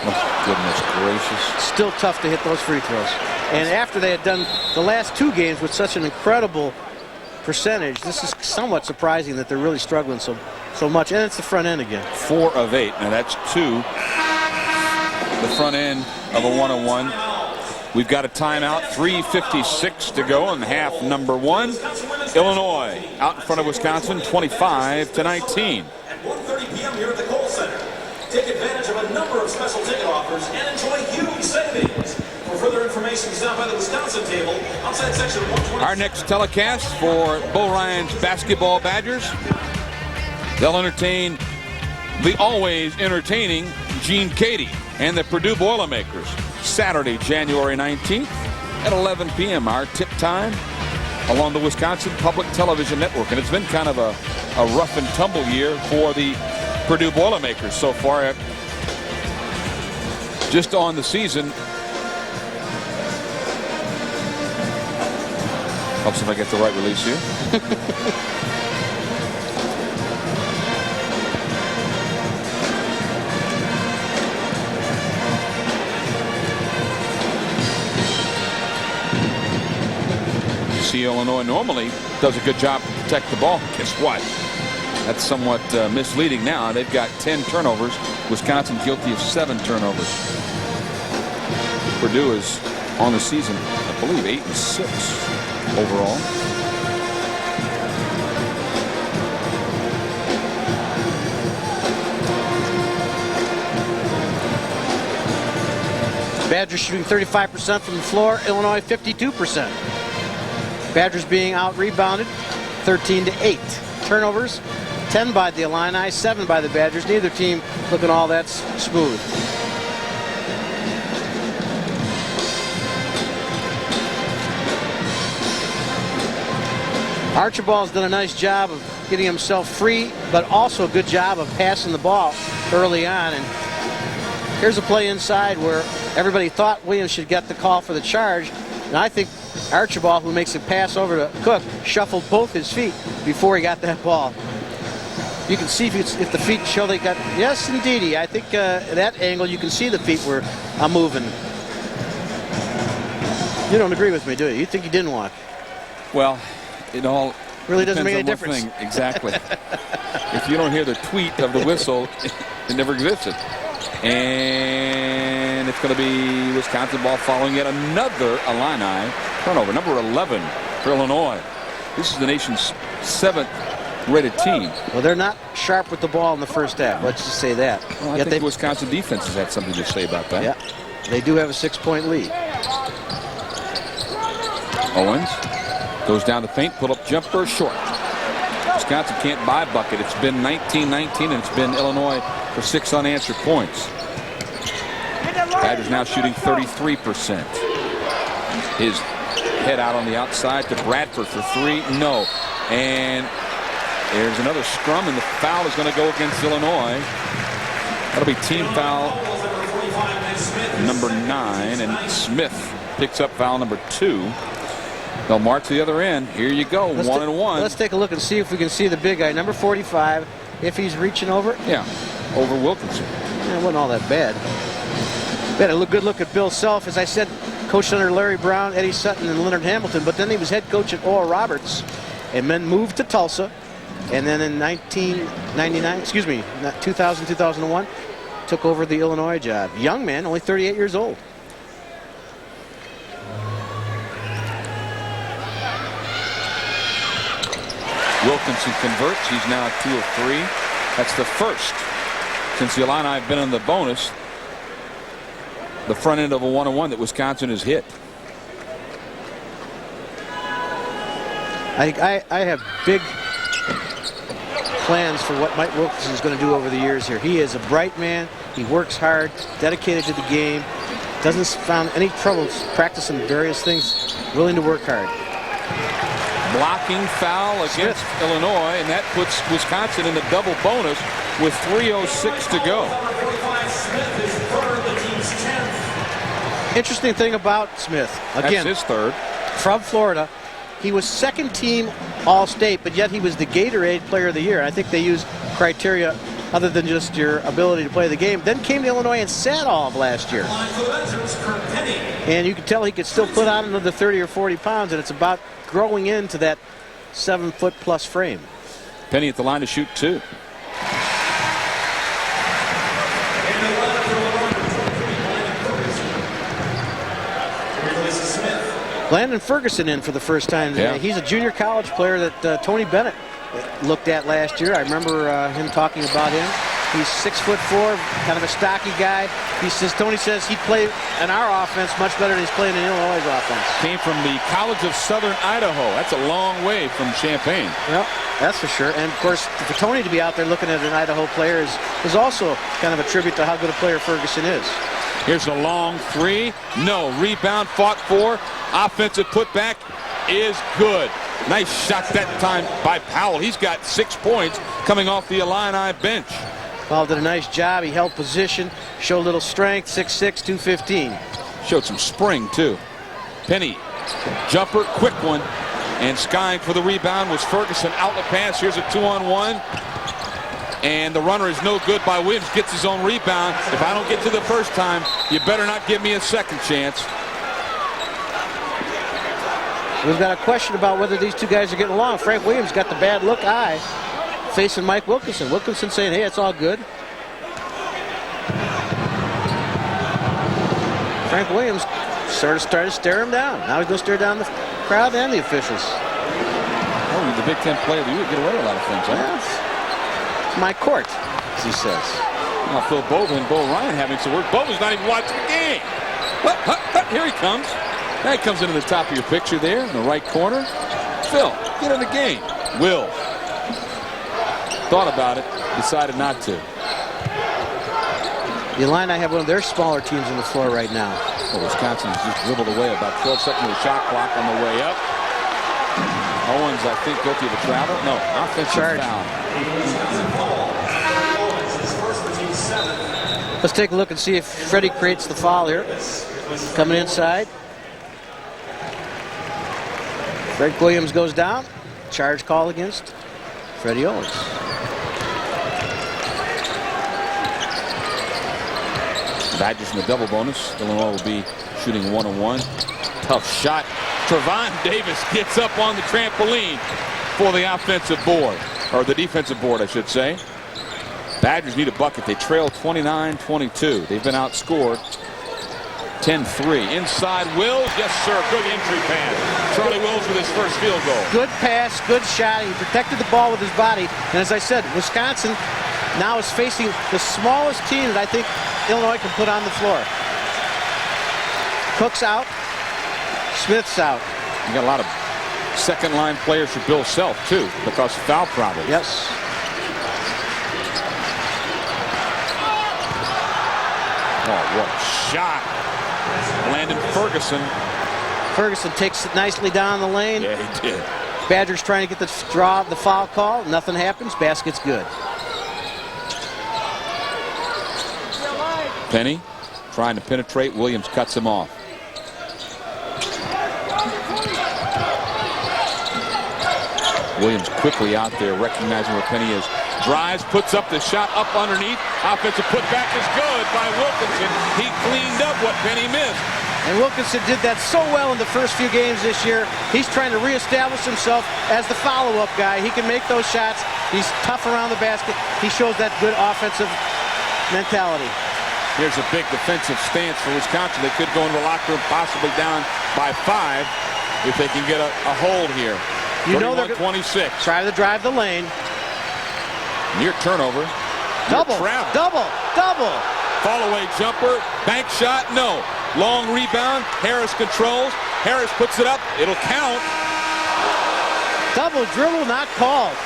Oh, goodness gracious. Still tough to hit those free throws. And after they had done the last 2 games with such an incredible percentage, this is somewhat surprising that they're really struggling so much. And it's the front end again. 4 of 8. Now that's 2. The front end of a 1-on-1. We've got a timeout. 3:56 to go in half number 1. Illinois out in front of Wisconsin, 25-19. At 1:30 p.m. here at the Kohl Center. Take advantage of a number of special ticket offers and enjoy huge savings. For further information, stop by the Wisconsin table outside section 120. Our next telecast for Bo Ryan's basketball Badgers. They'll entertain the always entertaining Gene Cady and the Purdue Boilermakers. Saturday, January 19th at 11 p.m. our tip time along the Wisconsin Public Television Network. And it's been kind of a rough and tumble year for the Purdue Boilermakers so far. Just on the season, Helps if I get the right release here. See, Illinois normally does a good job to protect the ball. Guess what? That's somewhat misleading now. They've got 10 turnovers. Wisconsin guilty of 7 turnovers. Purdue is on the season, I believe, 8-6 overall. Badgers shooting 35% from the floor. Illinois 52%. Badgers being out rebounded 13-8. Turnovers 10 by the Illini, 7 by the Badgers. Neither team looking all that smooth. Archibald's done a nice job of getting himself free, but also a good job of passing the ball early on. And here's a play inside where everybody thought Williams should get the call for the charge. And I think Archibald, who makes a pass over to Cook, shuffled both his feet before he got that ball. You can see if the feet show they got, yes, indeedy. I think that angle, you can see the feet were moving. You don't agree with me, do you? You think he didn't walk? Well, it all really doesn't make any depends on difference. one thing. Exactly. If you don't hear the tweet of the whistle, it never existed. And it's going to be Wisconsin ball following yet another Illini turnover. Number 11 for Illinois. This is the nation's 7th rated team. Well, they're not sharp with the ball in the first half. Let's just say that. Well, I think the Wisconsin defense has had something to say about that. Yeah, they do have a 6-point lead. Owens goes down to paint, pull up jumper, short. Wisconsin can't buy a bucket. It's been 19-19, and it's been Illinois for 6 unanswered points. Badgers now shooting 33%. His head out on the outside to Bradford for 3. No. And there's another scrum, and the foul is going to go against Illinois. That'll be team foul number 9, and Smith picks up foul number 2. They'll march to the other end. Here you go, 1-1. Let's take a look and see if we can see the big guy, number 45, if he's reaching over. Yeah, over Wilkinson. Yeah, it wasn't all that bad. We had a good look at Bill Self. As I said, coached under Larry Brown, Eddie Sutton, and Leonard Hamilton, but then he was head coach at Oral Roberts, and then moved to Tulsa. And then in 2000, 2001, took over the Illinois job. Young man, only 38 years old. Wilkinson converts. He's now 2 of 3. That's the first since the Illini have been in the bonus. The front end of a 1-on-1 that Wisconsin has hit. I have big plans for what Mike Wilkinson is going to do over the years here. He is a bright man. He works hard, dedicated to the game, doesn't find any troubles practicing various things, willing to work hard. Blocking foul against Illinois, and that puts Wisconsin in the double bonus with 3:06 to go. Interesting thing about Smith, again, that's his third. From Florida. He was second team All-State, but yet he was the Gatorade Player of the Year. I think they use criteria other than just your ability to play the game. Then came to Illinois and sat all of last year. And you could tell he could still put on another 30 or 40 pounds, and it's about growing into that 7-foot-plus frame. Penny at the line to shoot 2. Landon Ferguson in for the first time today. Yeah. He's a junior college player that Tony Bennett looked at last year. I remember him talking about him. He's 6'4", kind of a stocky guy. Tony says he'd play in our offense much better than he's playing in Illinois' offense. Came from the College of Southern Idaho. That's a long way from Champaign. Well, that's for sure. And of course, for Tony to be out there looking at an Idaho player is also kind of a tribute to how good a player Ferguson is. Here's a long 3. No. Rebound, fought for. Offensive putback is good. Nice shot that time by Powell. He's got 6 points coming off the Illini bench. Powell did a nice job. He held position, showed a little strength, 6'6", 215. Showed some spring, too. Penny, jumper, quick one. And skying for the rebound was Ferguson. Outlet pass. Here's a 2-on-1. And the runner is no good by Williams. Gets his own rebound. If I don't get to the first time, you better not give me a second chance. We've got a question about whether these two guys are getting along. Frank Williams got the bad look eye facing Mike Wilkinson. Wilkinson saying, hey, it's all good. Frank Williams sort of started to stare him down. Now he's going to stare down the crowd and the officials. Oh, the Big Ten player of the year. Get away with a lot of things, huh? Yes. My court, as he says. Now Phil Bova and Bo Ryan having some work. Bova's not even watching the game. Here he comes. Now he comes into the top of your picture there in the right corner. Phil, get in the game. Will. Thought about it, decided not to. The Illini have one of their smaller teams on the floor right now. Well, Wisconsin has just dribbled away about 12 seconds of the shot clock on the way up. Owens, I think, guilty of a travel. No, offensive foul. Let's take a look and see if Freddie creates the foul here. Coming inside. Frank Williams goes down. Charge call against Freddie Owens. Badgers in the double bonus. Illinois will be shooting 1-on-1. Tough shot. Trevon Davis gets up on the trampoline for the offensive board. Or the defensive board, I should say. Badgers need a bucket. They trail 29-22. They've been outscored 10-3. Inside Wills. Yes, sir. Good entry pass. Charlie Wills with his first field goal. Good pass. Good shot. He protected the ball with his body. And as I said, Wisconsin now is facing the smallest team that I think Illinois can put on the floor. Cook's out. Smith's out. You got a lot of second-line players for Bill Self, too, because of foul problems. Yes. Oh, what a shot. Landon Ferguson. Ferguson takes it nicely down the lane. Yeah, he did. Badgers trying to get the foul call. Nothing happens. Basket's good. Penny trying to penetrate. Williams cuts him off. Williams quickly out there, recognizing where Penny is. Drives, puts up the shot up underneath. Offensive putback is good by Wilkinson. He cleaned up what Penny missed. And Wilkinson did that so well in the first few games this year. He's trying to reestablish himself as the follow-up guy. He can make those shots. He's tough around the basket. He shows that good offensive mentality. Here's a big defensive stance for Wisconsin. They could go into the locker room possibly down by 5 if they can get a hold here. You know they're 26. Try to drive the lane. Near turnover. Double. Fall away jumper. Bank shot. No. Long rebound. Harris controls. Harris puts it up. It'll count. Double dribble not called.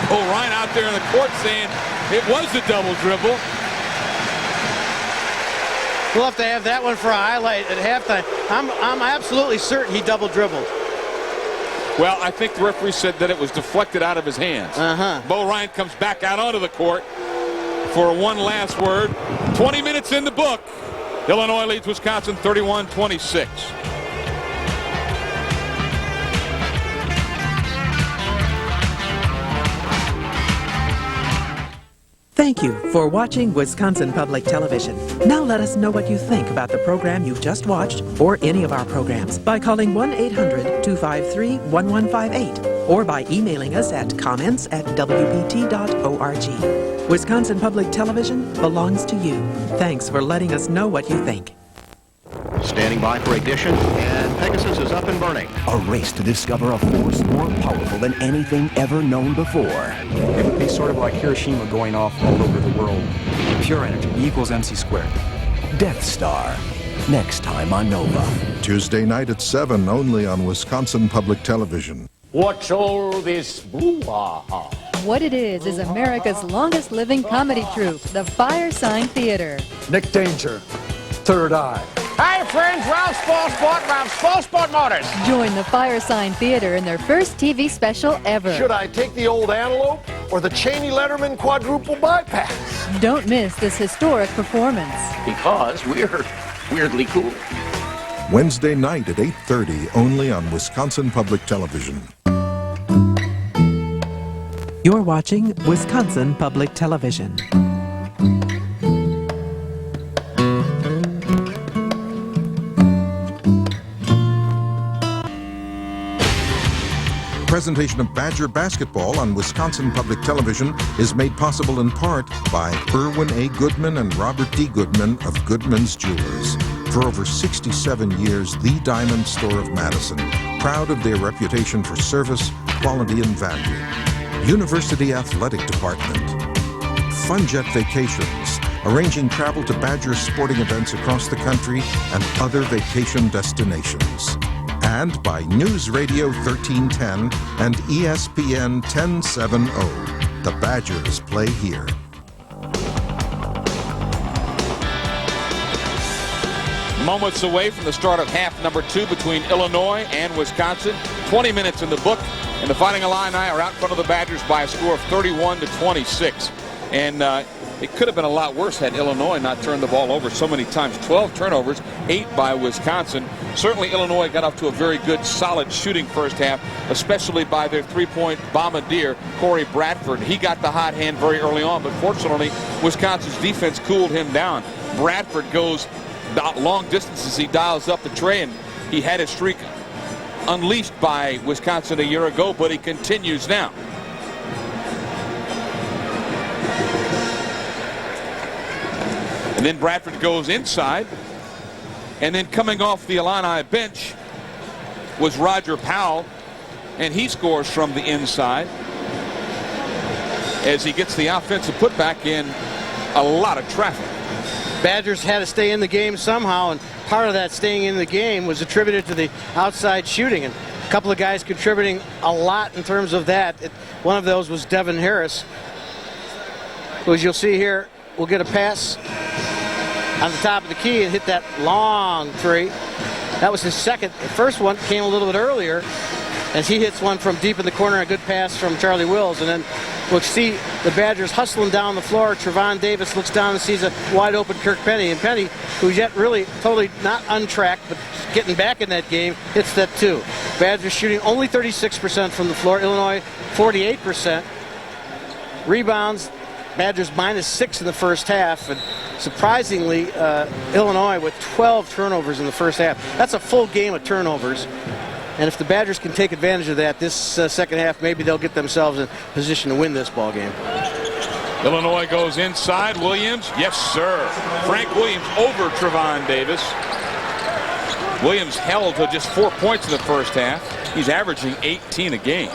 Bo Ryan out there in the court saying it was a double dribble. We'll have to have that one for a highlight at halftime. I'm absolutely certain he double dribbled. Well, I think the referee said that it was deflected out of his hands. Bo Ryan comes back out onto the court for one last word. 20 minutes in the book. Illinois leads Wisconsin 31-26. Thank you for watching Wisconsin Public Television. Now let us know what you think about the program you've just watched or any of our programs by calling 1-800-253-1158 or by emailing us at comments@wpt.org. Wisconsin Public Television belongs to you. Thanks for letting us know what you think. Standing by for ignition, and Pegasus is up and burning. A race to discover a force more powerful than anything ever known before. It would be sort of like Hiroshima going off all over the world. Pure energy, E equals MC squared. Death Star. Next time on Nova. Tuesday night at 7, only on Wisconsin Public Television. What's all this brouhaha? What it is America's longest living comedy troupe, the Fire Sign Theater. Nick Danger, Third Eye. Hi friends, Ralph's Full Sport Motors. Join the Fire Sign Theater in their first TV special ever. Should I take the old antelope or the Cheney Letterman quadruple bypass? Don't miss this historic performance. Because we're weirdly cool. Wednesday night at 8:30, only on Wisconsin Public Television. You're watching Wisconsin Public Television. Presentation of Badger basketball on Wisconsin Public Television is made possible in part by Irwin A. Goodman and Robert D. Goodman of Goodman's Jewelers. For over 67 years, the Diamond Store of Madison, proud of their reputation for service, quality, and value. University Athletic Department. Funjet Vacations, arranging travel to Badger sporting events across the country and other vacation destinations. And by News Radio 1310 and ESPN 1070. The Badgers play here. Moments away from the start of half number 2 between Illinois and Wisconsin. 20 minutes in the book, and the Fighting Illini are out in front of the Badgers by a score of 31-26. And it could have been a lot worse had Illinois not turned the ball over so many times. 12 turnovers, 8 by Wisconsin. Certainly Illinois got off to a very good, solid shooting first half, especially by their three-point bombardier, Corey Bradford. He got the hot hand very early on, but fortunately, Wisconsin's defense cooled him down. Bradford goes long distances. He dials up the tray, and he had his streak unleashed by Wisconsin a year ago, but he continues now. And then Bradford goes inside, and then coming off the Illini bench was Roger Powell, and he scores from the inside as he gets the offensive putback in a lot of traffic. Badgers had to stay in the game somehow, and part of that staying in the game was attributed to the outside shooting, and a couple of guys contributing a lot in terms of that. One of those was Devin Harris, who, as you'll see here, will get a pass on the top of the key and hit that long three. That was his second. The first one came a little bit earlier as he hits one from deep in the corner, a good pass from Charlie Wills. And then we'll see the Badgers hustling down the floor. Trevon Davis looks down and sees a wide open Kirk Penny. And Penny, who's yet really totally not untracked, but getting back in that game, hits that too. Badgers shooting only 36% from the floor. Illinois 48%. Rebounds, Badgers -6 in the first half, and surprisingly, Illinois with 12 turnovers in the first half. That's a full game of turnovers, and if the Badgers can take advantage of that this second half, maybe they'll get themselves in position to win this ball game. Illinois goes inside. Williams, yes sir. Frank Williams over Trevon Davis. Williams held to just 4 points in the first half. He's averaging 18 a game.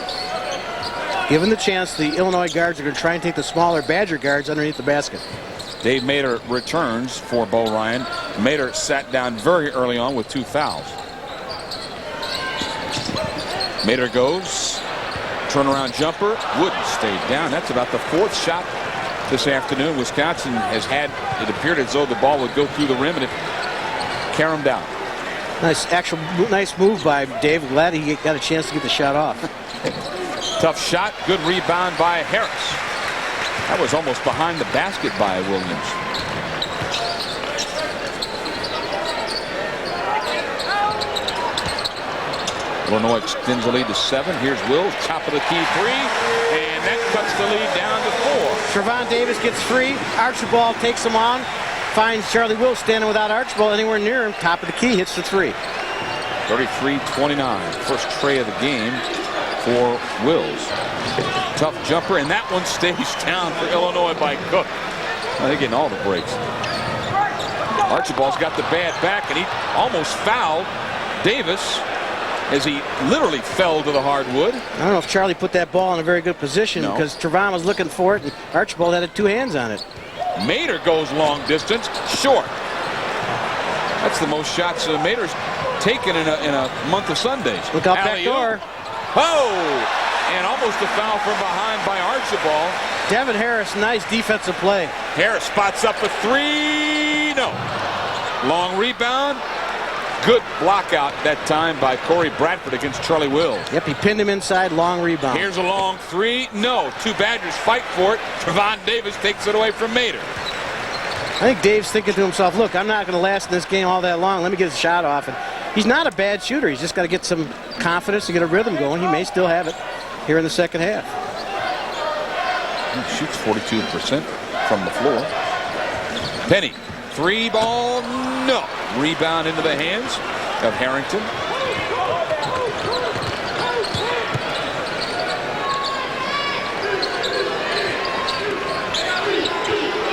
Given the chance, the Illinois guards are going to try and take the smaller Badger guards underneath the basket. Dave Mader returns for Bo Ryan. Mader sat down very early on with 2 fouls. Mader goes. Turnaround jumper. Wouldn't stay down. That's about the 4th shot this afternoon. Wisconsin has had, it appeared as though the ball would go through the rim and it caromed out. Nice move by Dave. Glad he got a chance to get the shot off. Tough shot. Good rebound by Harris. That was almost behind the basket by Williams. Illinois extends the lead to 7. Here's Wills. Top of the key 3. And that cuts the lead down to 4. Trevon Davis gets free. Archibald takes him on. Finds Charlie Wills standing without Archibald anywhere near him. Top of the key, hits the 3. 33-29. First tray of the game for Wills. Tough jumper, and that one stays down for Illinois by Cook. They're getting all the breaks. Archibald's got the bad back, and he almost fouled Davis as he literally fell to the hardwood. I don't know if Charlie put that ball in a very good position because Trevon was looking for it, and Archibald had 2 hands on it. Mader goes long distance, short. That's the most shots Mader's taken in a month of Sundays. Look out back door. Oh! And almost a foul from behind by Archibald. Devin Harris, nice defensive play. Harris spots up a 3. No. Long rebound. Good block out that time by Corey Bradford against Charlie Wills. Yep, he pinned him inside, long rebound. Here's a long 3. No. 2 Badgers fight for it. Trevon Davis takes it away from Mader. I think Dave's thinking to himself, look, I'm not going to last in this game all that long. Let me get a shot off. And he's not a bad shooter. He's just got to get some confidence to get a rhythm going. He may still have it here in the second half. He shoots 42% from the floor. Penny, 3 ball, no. Rebound into the hands of Harrington.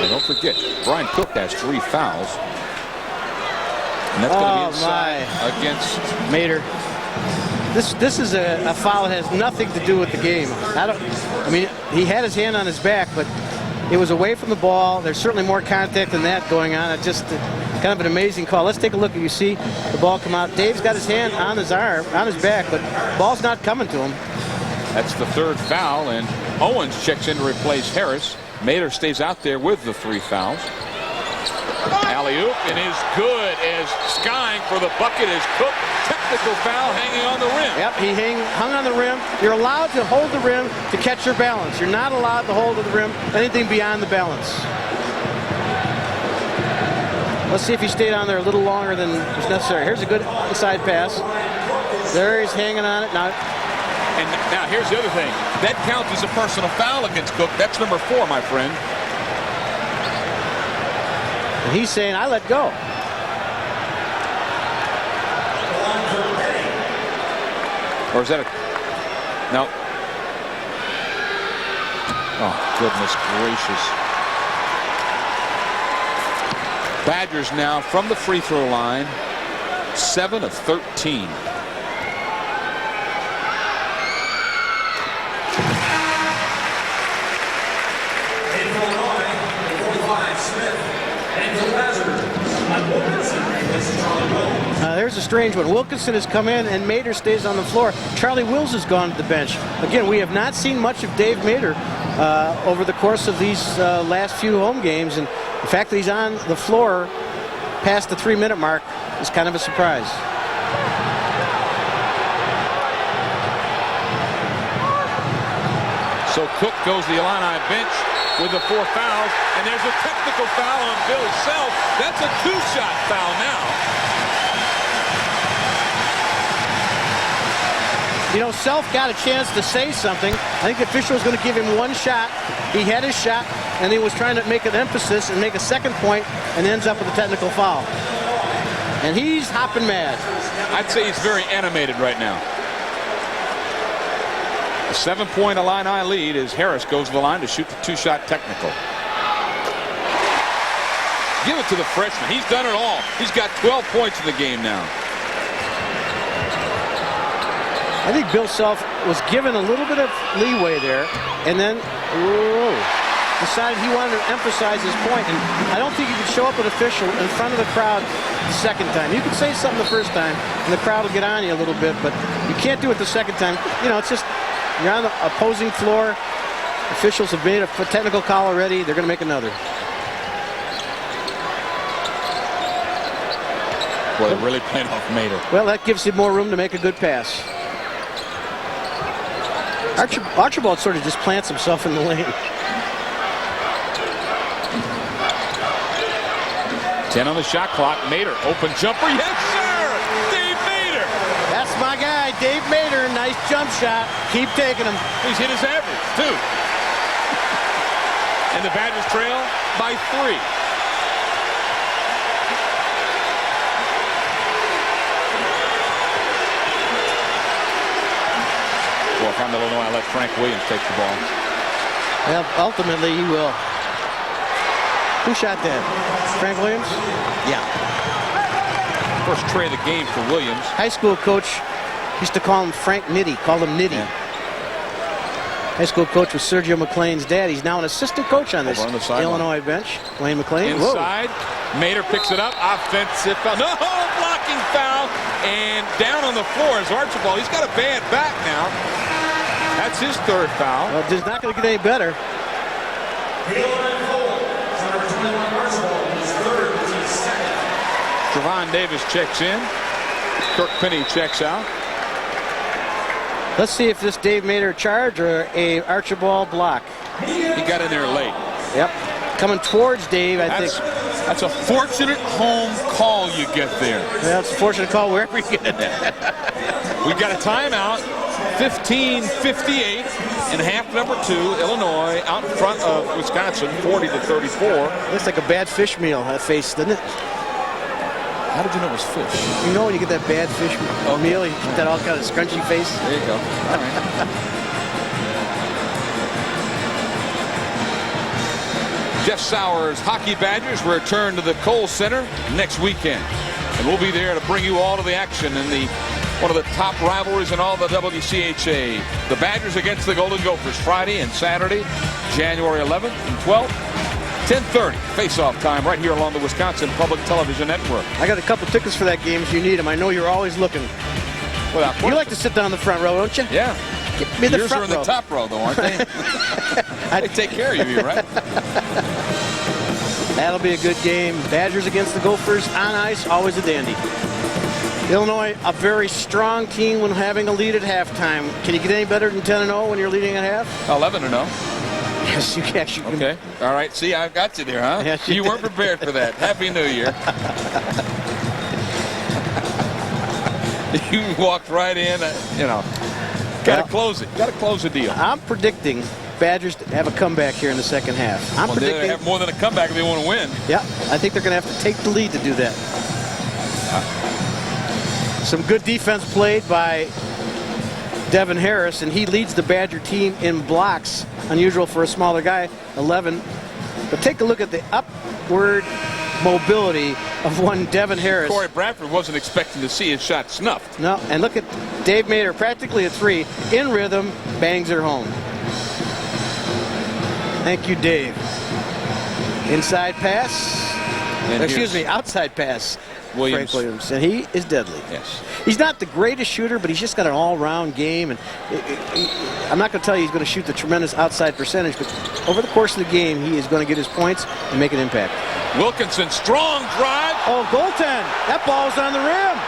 And don't forget, Brian Cook has 3 fouls. And that's going to be inside against Mater. This is a foul that has nothing to do with the game. I mean, he had his hand on his back, but it was away from the ball. There's certainly more contact than that going on. It's just kind of an amazing call. Let's take a look. You see the ball come out. Dave's got his hand on his arm, on his back, but the ball's not coming to him. That's the 3rd foul, and Owens checks in to replace Harris. Mater stays out there with the 3 fouls. Alley-oop, and is good as skying for the bucket is Cook. Technical foul hanging on the rim. Yep, he hung on the rim. You're allowed to hold the rim to catch your balance. You're not allowed to hold the rim anything beyond the balance. Let's see if he stayed on there a little longer than was necessary. Here's a good inside pass. There he's hanging on it. And now here's the other thing. That counts as a personal foul against Cook. That's number 4, my friend. And he's saying, I let go. Or is that a... No. Oh, goodness gracious. Badgers now from the free throw line, 7 of 13. There's a strange one. Wilkinson has come in and Mater stays on the floor. Charlie Wills has gone to the bench. Again, we have not seen much of Dave Mater over the course of these last few home games, and the fact that he's on the floor past the 3-minute mark is kind of a surprise. So Cook goes to the Illini bench with the 4 fouls, and there's a technical foul on Bill Self. That's a 2-shot foul now. You know, Self got a chance to say something. I think the official was going to give him 1 shot. He had his shot, and he was trying to make an emphasis and make a second point, and ends up with a technical foul. And he's hopping mad. I'd say he's very animated right now. A 7-point Illini lead as Harris goes to the line to shoot the 2-shot technical. Give it to the freshman. He's done it all. He's got 12 points in the game now. I think Bill Self was given a little bit of leeway there, and then decided he wanted to emphasize his point. And I don't think you can show up an official in front of the crowd the second time. You can say something the first time, and the crowd will get on you a little bit, but you can't do it the second time. You know, it's just you're on the opposing floor. Officials have made a technical call already. They're going to make another. Boy, they're really playing off Mater. Well, that gives him more room to make a good pass. Archibald sort of just plants himself in the lane. 10 on the shot clock. Mater, open jumper. Yes, sir! Dave Mater! That's my guy, Dave Mater. Nice jump shot. Keep taking him. He's hit his average, too. And the Badgers trail by 3. Well, if I'm Illinois, I let Frank Williams take the ball. Well, ultimately, he will. Who shot that? Frank Williams? Yeah. First tray of the game for Williams. High school coach used to call him Frank Nitty. Called him Nitty. Yeah. High school coach was Sergio McLean's dad. He's now an assistant coach on this Illinois bench. Wayne McLean. Inside. Whoa. Mater picks it up. Offensive foul. No! Blocking foul. And down on the floor is Archibald. He's got a bad back now. That's his 3rd foul. Well, it's not going to get any better. Javon Davis checks in. Kirk Penny checks out. Let's see if this Dave Mater charge or a Archibald block. He got in there late. Yep. Coming towards Dave, I think. That's a fortunate home call you get there. Yeah, it's a fortunate call wherever you get it. We've got a timeout. 15:58 in half number 2. Illinois out in front of Wisconsin, 40-34. Looks like a bad fish meal, that face, doesn't it? How did you know it was fish? You know when you get that bad fish meal, you get that all kind of scrunchy face? There you go. All right. Jeff Sauer's Hockey Badgers return to the Kohl Center next weekend. And we'll be there to bring you all to the action in one of the top rivalries in all the WCHA. The Badgers against the Golden Gophers Friday and Saturday, January 11th and 12th. 10:30 face-off time right here along the Wisconsin Public Television Network. I got a couple tickets for that game if you need them. I know you're always looking. You like to sit down in the front row, don't you? Yeah. Give me the Yours front are in row. the top row, though, aren't they? They take care of you, right? That'll be a good game. Badgers against the Gophers on ice, always a dandy. Illinois, a very strong team when having a lead at halftime. Can you get any better than 10-0 when you're leading at half? 11-0. Yes, you can. Okay. All right. See, I've got you there, huh? Yes, you weren't prepared for that. Happy New Year. You walked right in. Got to close it. Got to close the deal. I'm predicting Badgers to have a comeback here in the second half. I'm predicting they have more than a comeback if they want to win. Yeah, I think they're going to have to take the lead to do that. Some good defense played by Devin Harris, and he leads the Badger team in blocks. Unusual for a smaller guy, 11. But take a look at the upward mobility of one Devin Harris. Corey Bradford wasn't expecting to see his shot snuffed. No, and look at Dave Mader, practically a 3, in rhythm, bangs her home. Thank you, Dave. Inside pass. Excuse me, outside pass. Frank Williams, and he is deadly. Yes. He's not the greatest shooter, but he's just got an all-round game, and I'm not going to tell you he's going to shoot the tremendous outside percentage, but over the course of the game, he is going to get his points and make an impact. Wilkinson, strong drive. Oh, goaltend. That ball's on the rim.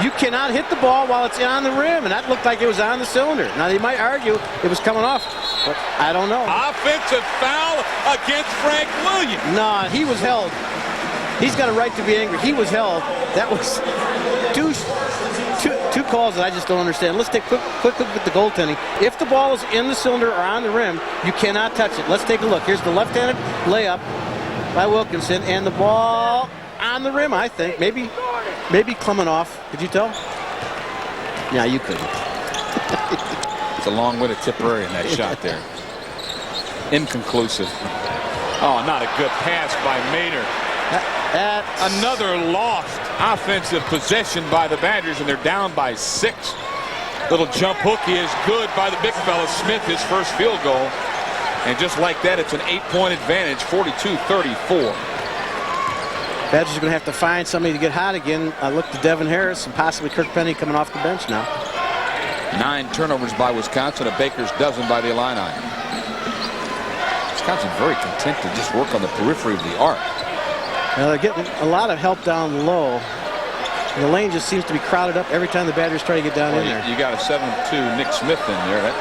You cannot hit the ball while it's on the rim, and that looked like it was on the cylinder. Now, they might argue it was coming off, but I don't know. Offensive foul against Frank Williams. No, he was held. He's got a right to be angry. He was held. That was two calls that I just don't understand. Let's take a quick look at the goaltending. If the ball is in the cylinder or on the rim, you cannot touch it. Let's take a look. Here's the left-handed layup by Wilkinson, and the ball on the rim, I think. Maybe coming off. Could you tell? Yeah, you couldn't. It's a long way to Tipperary in that shot there. Inconclusive. Oh, not a good pass by Mader. Another lost offensive possession by the Badgers, and they're down by 6. Little jump hook is good by the big fella Smith, his first field goal. And just like that, it's an 8-point advantage, 42-34. Badgers are going to have to find somebody to get hot again. I look to Devin Harris and possibly Kirk Penny coming off the bench now. 9 turnovers by Wisconsin, a baker's dozen by the Illini. Wisconsin very content to just work on the periphery of the arc. Now they're getting a lot of help down low. The lane just seems to be crowded up every time the Badgers try to get down in there. You got a 7'2" Nick Smith in there. That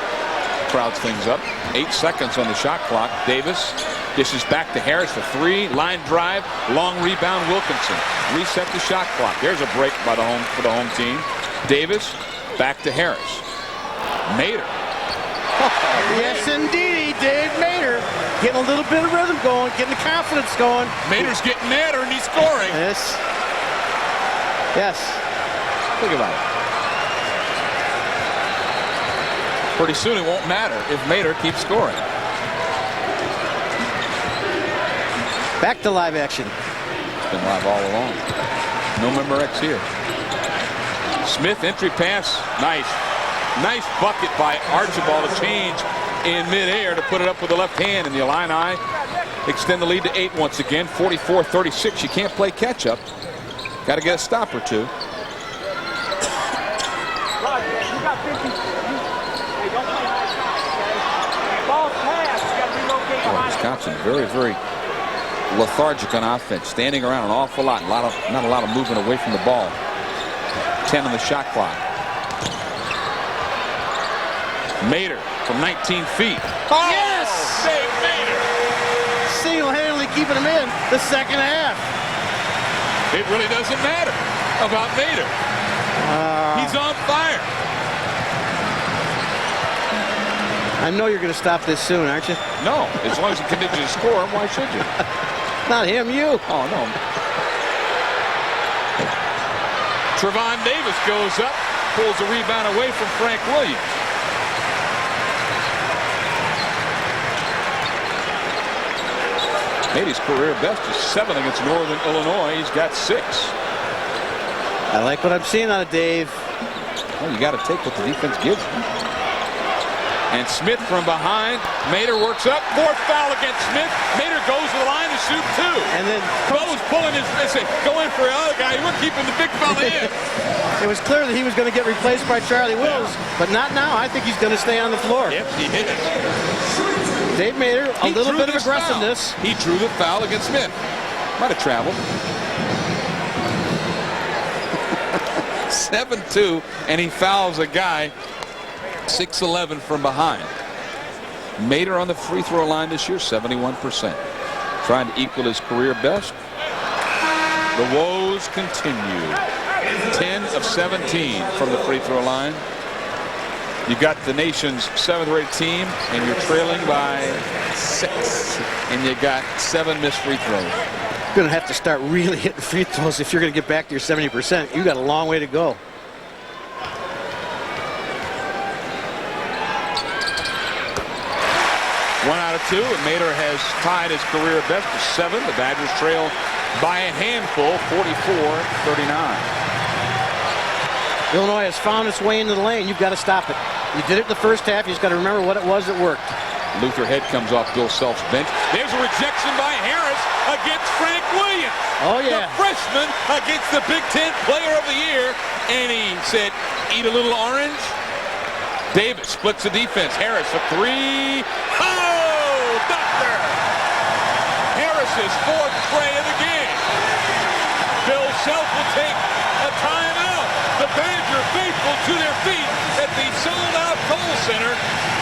crowds things up. 8 seconds on the shot clock. Davis dishes back to Harris for 3. Line drive. Long rebound. Wilkinson. Reset the shot clock. There's a break by for the home team. Davis back to Harris. Mader. Yes, indeed, Dave Mader. Getting a little bit of rhythm going, getting the confidence going. Mader's getting madder and he's scoring. Yes. Yes. Think about it. Pretty soon it won't matter if Mader keeps scoring. Back to live action. It's been live all along. No member X here. Smith entry pass. Nice. Nice bucket by Archibald. A change in midair to put it up with the left hand, and the Illini extend the lead to 8 once again. 44-36. You can't play catch up. Got to get a stop or two. Wisconsin very, very lethargic on offense, standing around an awful lot. Not a lot of movement away from the ball. 10 on the shot clock. Mater from 19 feet. Oh, yes! Dave Mater. Single-handedly keeping him in the second half. It really doesn't matter about Mater. He's on fire. I know you're going to stop this soon, aren't you? No, as long as he continues to score, why should you? Not him, you. Oh, no. Trevon Davis goes up, pulls the rebound away from Frank Williams. Made his career best is 7 against Northern Illinois. He's got 6. I like what I'm seeing out of Dave. Well, you got to take what the defense gives you. And Smith from behind. Mater works up. 4th foul against Smith. Mater goes to the line to shoot 2. And then Bo's pulling his wrist, going for the other guy. We're keeping the big fella in. It was clear that he was going to get replaced by Charlie Wills, but not now. I think he's going to stay on the floor. Yep, he hit it. Dave Mater, a little bit of aggressiveness. He drew the foul against Smith. Might have traveled. 7-2, and he fouls a guy 6'11" from behind. Mater on the free throw line this year, 71%. Trying to equal his career best. The woes continue. 10 of 17 from the free throw line. You got the nation's 7th-rated team, and you're trailing by 6. And you got 7 missed free throws. You're going to have to start really hitting free throws if you're going to get back to your 70%. You got a long way to go. One out of 2, and Mater has tied his career best to 7. The Badgers trail by a handful, 44-39. Illinois has found its way into the lane. You've got to stop it. You did it in the first half. You just got to remember what it was that worked. Luther Head comes off Bill Self's bench. There's a rejection by Harris against Frank Williams. Oh, yeah. The freshman against the Big Ten Player of the Year. And he said, eat a little orange. Davis splits the defense. Harris a 3. Oh, doctor! Harris's 4th tray of the game. Bill Self will take a timeout. The Badger faithful to their feet at the sold-out Kohl Center.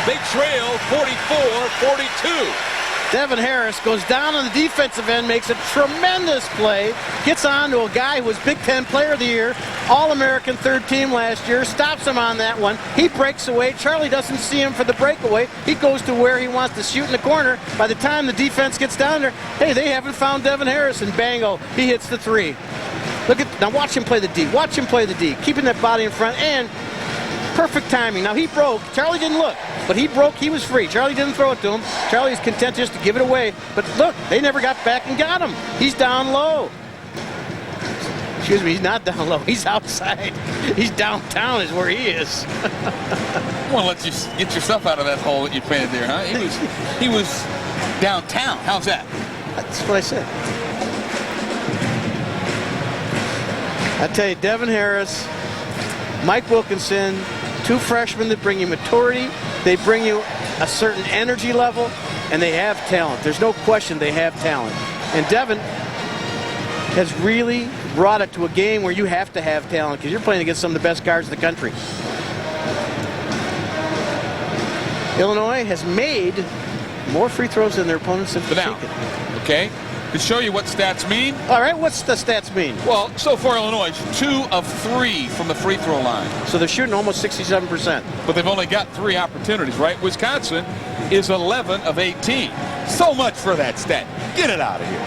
They trail 44-42. Devin Harris goes down on the defensive end, makes a tremendous play, gets on to a guy who was Big Ten Player of the Year, All-American 3rd team last year, stops him on that one. He breaks away. Charlie doesn't see him for the breakaway. He goes to where he wants to shoot in the corner. By the time the defense gets down there, hey, they haven't found Devin Harris, and bango, he hits the 3. Now watch him play the D. Watch him play the D, keeping that body in front, and perfect timing. Now he broke. Charlie didn't look, but he broke. He was free. Charlie didn't throw it to him. Charlie is content just to give it away. But look, they never got back and got him. He's down low. Excuse me, he's not down low. He's outside. He's downtown is where he is. Well, let you get yourself out of that hole that you painted there, huh? He was downtown. How's that? That's what I said. I tell you, Devin Harris, Mike Wilkinson, 2 freshmen that bring you maturity. They bring you a certain energy level, and they have talent. There's no question they have talent. And Devin has really brought it to a game where you have to have talent because you're playing against some of the best guards in the country. Illinois has made more free throws than their opponents have taken. Okay. To show you what stats mean. All right, what's the stats mean? Well, so far Illinois, 2 of 3 from the free throw line. So they're shooting almost 67%. But they've only got 3 opportunities, right? Wisconsin is 11 of 18. So much for that stat. Get it out of here.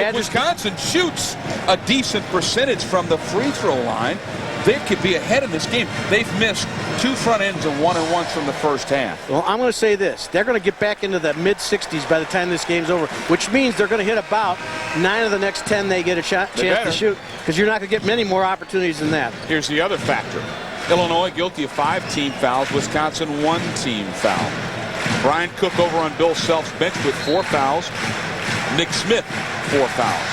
If Wisconsin shoots a decent percentage from the free throw line, they could be ahead in this game. They've missed 2 front ends and 1-and-1s from the first half. Well, I'm going to say this. They're going to get back into the mid-60s by the time this game's over, which means they're going to hit about 9 of the next 10 they get a chance to shoot, because you're not going to get many more opportunities than that. Here's the other factor. Illinois guilty of 5 team fouls. Wisconsin 1 team foul. Brian Cook over on Bill Self's bench with 4 fouls. Nick Smith, 4 fouls.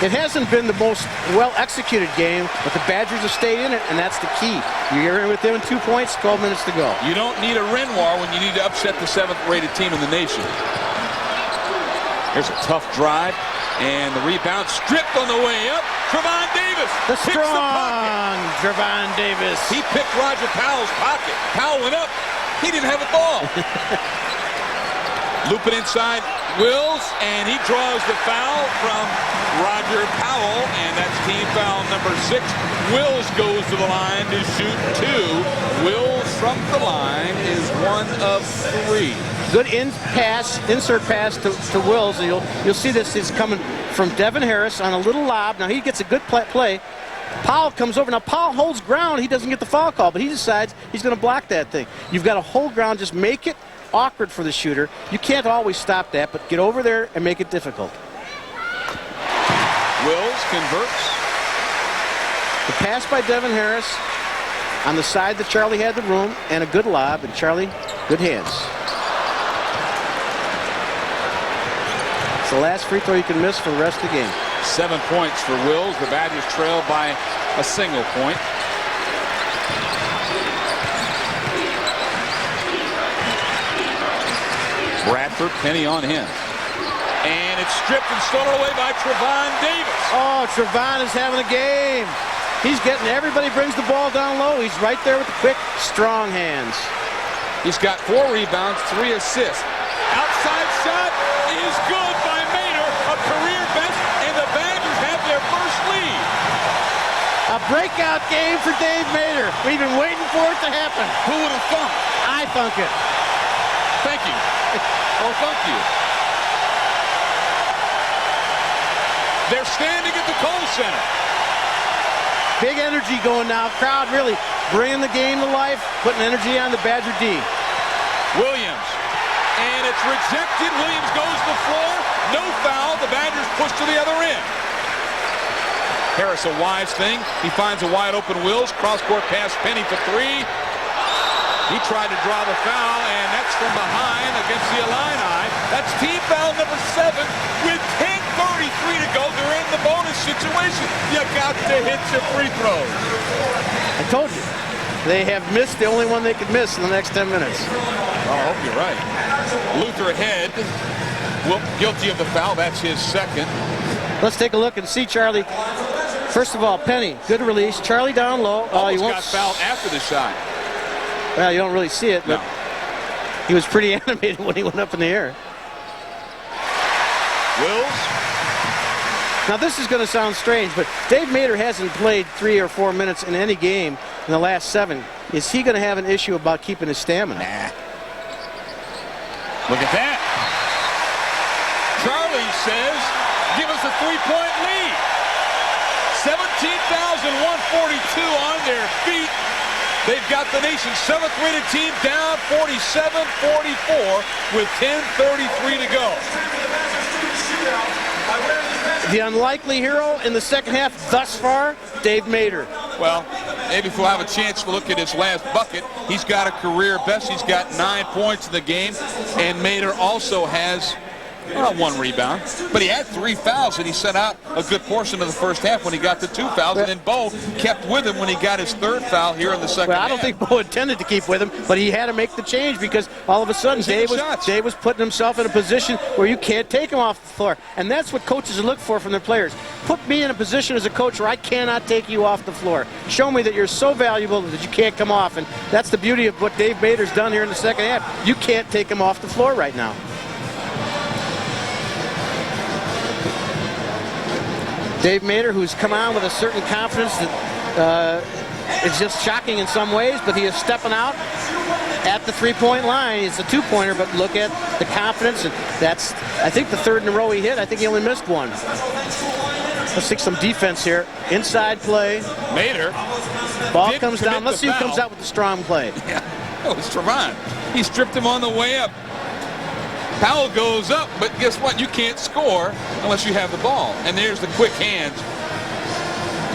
It hasn't been the most well-executed game, but the Badgers have stayed in it, and that's the key. You're in with them in 2 points, 12 minutes to go. You don't need a Renoir when you need to upset the 7th-rated team in the nation. Here's a tough drive. And the rebound stripped on the way up. Trevon Davis. The picks strong Trevon Davis. He picked Roger Powell's pocket. Powell went up. He didn't have a ball. Looping inside Wills, and he draws the foul from Roger Powell, and that's team foul number 6. Wills goes to the line to shoot 2. Wills from the line is 1 of 3. Good insert pass to Wills, and you'll see this is coming from Devin Harris on a little lob. Now he gets a good play. Powell comes over. Now Powell holds ground. He doesn't get the foul call, but he decides he's going to block that thing. You've got to hold ground, just make it awkward for the shooter. You can't always stop that, but get over there and make it difficult. Wills converts. The pass by Devin Harris on the side that Charlie had the room, and a good lob, and Charlie, good hands. It's the last free throw you can miss for the rest of the game. 7 points for Wills. The Badgers trail by a single point. Bradford, Penny on him. And it's stripped and stolen away by Trevon Davis. Oh, Trevon is having a game. He's getting, everybody brings the ball down low. He's right there with the quick, strong hands. He's got 4 rebounds, 3 assists. Outside shot is good by Maynor, a career best, and the Badgers have their first lead. A breakout game for Dave Maynor. We've been waiting for it to happen. Who would have thunk? I thunk it. Thank you. Oh, thank you. They're standing at the Kohl Center. Big energy going now. Crowd really bringing the game to life, putting energy on the Badger D. Williams. And it's rejected. Williams goes to the floor. No foul. The Badgers push to the other end. Harris, a wise thing. He finds a wide open Wills. Cross-court pass Penny for 3. He tried to draw the foul, and that's from behind against the Illini. That's team foul number 7 with 10:33 to go. They're in the bonus situation. You got to hit your free throws. I told you. They have missed the only one they could miss in the next 10 minutes. Well, I hope you're right. Luther Head, guilty of the foul. That's his second. Let's take a look and see Charlie. First of all, Penny, good release. Charlie down low. Almost got fouled after the shot. Well, you don't really see it, but no. He was pretty animated when he went up in the air. Wills. Now, this is going to sound strange, but Dave Maynor hasn't played 3 or 4 minutes in any game in the last 7. Is he going to have an issue about keeping his stamina? Nah. Look at that. Charlie says, give us a 3-point lead. 17,142 on their feet. They've got the nation's 7th-rated team down 47-44 with 10:33 to go. The unlikely hero in the second half thus far, Dave Maynor. Well, maybe if we'll have a chance to look at his last bucket, he's got a career best. He's got 9 points in the game, and Maynor also has 1 rebound, but he had 3 fouls, and he set out a good portion of the first half when he got the 2 fouls, and then Bo kept with him when he got his 3rd foul here in the second half. I don't think Bo intended to keep with him, but he had to make the change because all of a sudden Dave was putting himself in a position where you can't take him off the floor, and that's what coaches look for from their players. Put me in a position as a coach where I cannot take you off the floor. Show me that you're so valuable that you can't come off, and that's the beauty of what Dave Maynard's done here in the second half. You can't take him off the floor right now. Dave Maynor, who's come on with a certain confidence that is just shocking in some ways, but he is stepping out at the 3-point line. It's a 2-pointer, but look at the confidence. And that's, I think, the 3rd in a row he hit. I think he only missed 1. Let's see some defense here. Inside play. Maynor. Ball comes down. Let's see who comes out with the strong play. Yeah, it was Trevon. He stripped him on the way up. Powell goes up, but guess what? You can't score unless you have the ball. And there's the quick hands.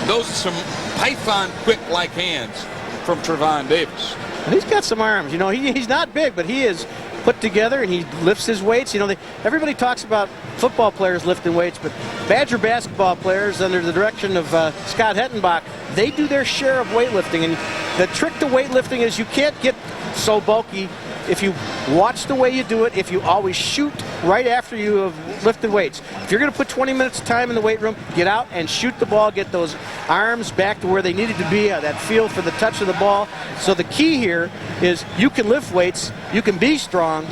Those are some Python quick-like hands from Trevon Davis. And he's got some arms. You know, he's not big, but he is put together, and he lifts his weights. You know, everybody talks about football players lifting weights, but Badger basketball players, under the direction of Scott Hettenbach, they do their share of weightlifting. And the trick to weightlifting is you can't get so bulky if you watch the way you do it, if you always shoot right after you have lifted weights. If you're going to put 20 minutes of time in the weight room, get out and shoot the ball, get those arms back to where they needed to be, that feel for the touch of the ball. So the key here is you can lift weights, you can be strong,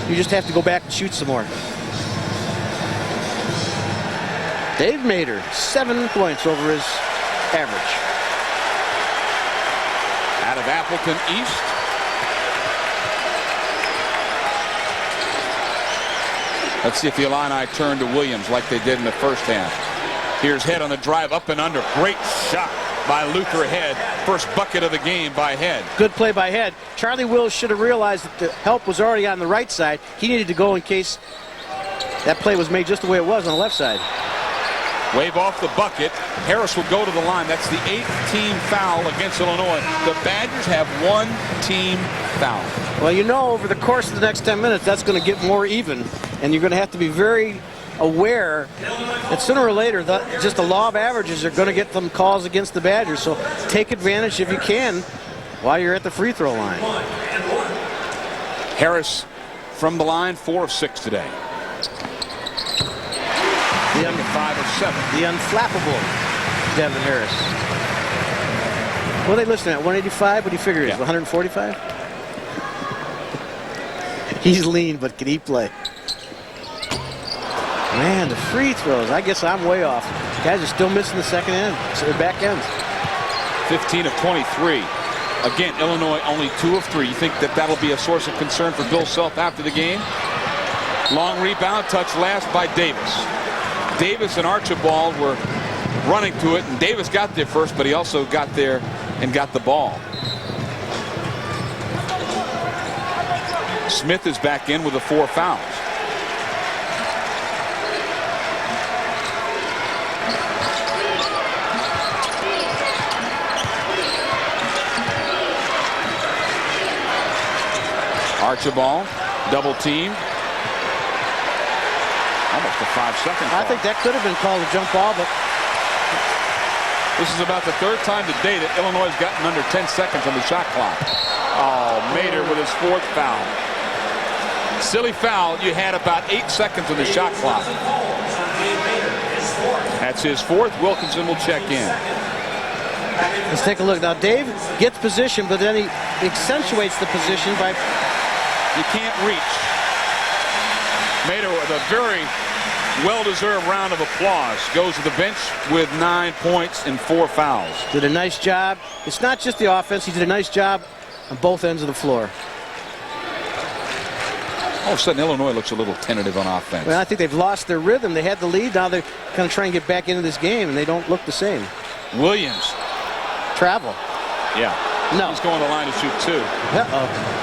you just have to go back and shoot some more. Dave Mader, 7 points over his average. Out of Appleton East. Let's see if the Illini turn to Williams like they did in the first half. Here's Head on the drive, up and under. Great shot by Luther Head. First bucket of the game by Head. Good play by Head. Charlie Wills should have realized that the help was already on the right side. He needed to go in case that play was made just the way it was on the left side. Wave off the bucket. Harris will go to the line. That's the 8th team foul against Illinois. The Badgers have 1 team foul. Well, you know, over the course of the next 10 minutes, that's going to get more even, and you're going to have to be very aware that sooner or later, just the law of averages are going to get some calls against the Badgers. So take advantage if you can while you're at the free throw line. Harris from the line, 4 of 6 today. The 5 of 7. The unflappable Devin Harris. What are they listing at? 185? What do you figure it is? 145? He's lean, but can he play? Man, the free throws. I guess I'm way off. Guys are still missing the second end. So the back ends. 15 of 23. Again, Illinois only 2 of 3. You think that that'll be a source of concern for Bill Self after the game? Long rebound, touch last by Davis. Davis and Archibald were running to it, and Davis got there first, but he also got there and got the ball. Smith is back in with the 4 fouls. Archibald, double teamed. Almost a 5-second call. I think that could have been called a jump ball, but this is about the 3rd time today that Illinois has gotten under 10 seconds on the shot clock. Oh, Mader with his 4th foul. Silly foul. You had about 8 seconds on the shot clock. That's his 4th. Wilkinson will check in. Let's take a look. Now, Dave gets position, but then he accentuates the position by... You can't reach. Mader with a very well-deserved round of applause. Goes to the bench with 9 points and 4 fouls. Did a nice job. It's not just the offense. He did a nice job on both ends of the floor. All of a sudden, Illinois looks a little tentative on offense. Well, I think they've lost their rhythm. They had the lead. Now they're going to try and get back into this game, and they don't look the same. Williams. Travel. Yeah. No. He's going to the line to shoot 2. Uh-oh.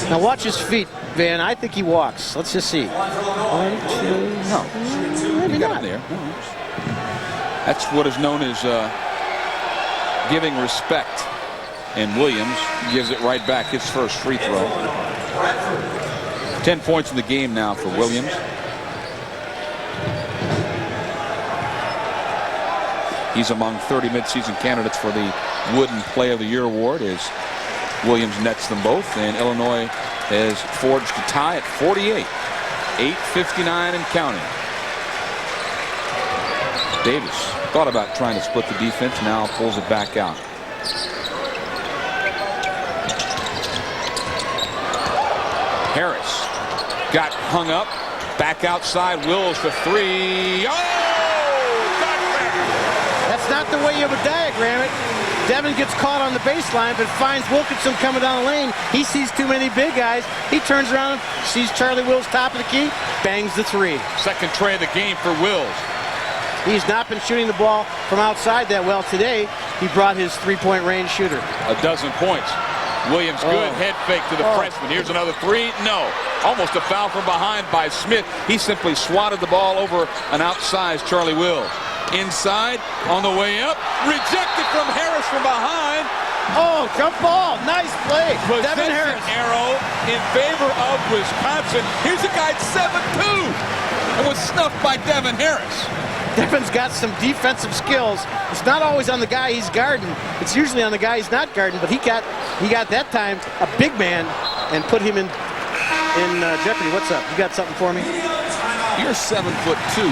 Now watch his feet, Van. I think he walks. Let's just see. 1, 2, no. Maybe got not. him there. That's what is known as giving respect. And Williams gives it right back. His first free throw. 10 points in the game now for Williams. He's among 30 midseason candidates for the Wooden Play of the Year award as Williams nets them both, and Illinois has forged a tie at 48. 8:59 and counting. Davis thought about trying to split the defense, now pulls it back out. Harris got hung up, back outside, Wills for 3. Oh! That's not the way you would diagram it. Devin gets caught on the baseline, but finds Wilkinson coming down the lane. He sees too many big guys. He turns around, sees Charlie Wills top of the key, bangs the 3. Second tray of the game for Wills. He's not been shooting the ball from outside that well today. He brought his 3-point range shooter. 12 points. Williams, good head fake to the freshman. Here's another 3. No. Almost a foul from behind by Smith. He simply swatted the ball over an outsized Charlie Wills. Inside, on the way up, rejected from Harris from behind. Oh, jump ball, nice play. Devin Harris. Arrow in favor of Wisconsin. Here's a guy at 7'2". and was snuffed by Devin Harris. Devin's got some defensive skills. It's not always on the guy he's guarding. It's usually on the guy he's not guarding, but he got that time a big man and put him in jeopardy. What's up? You got something for me? You're 7'2".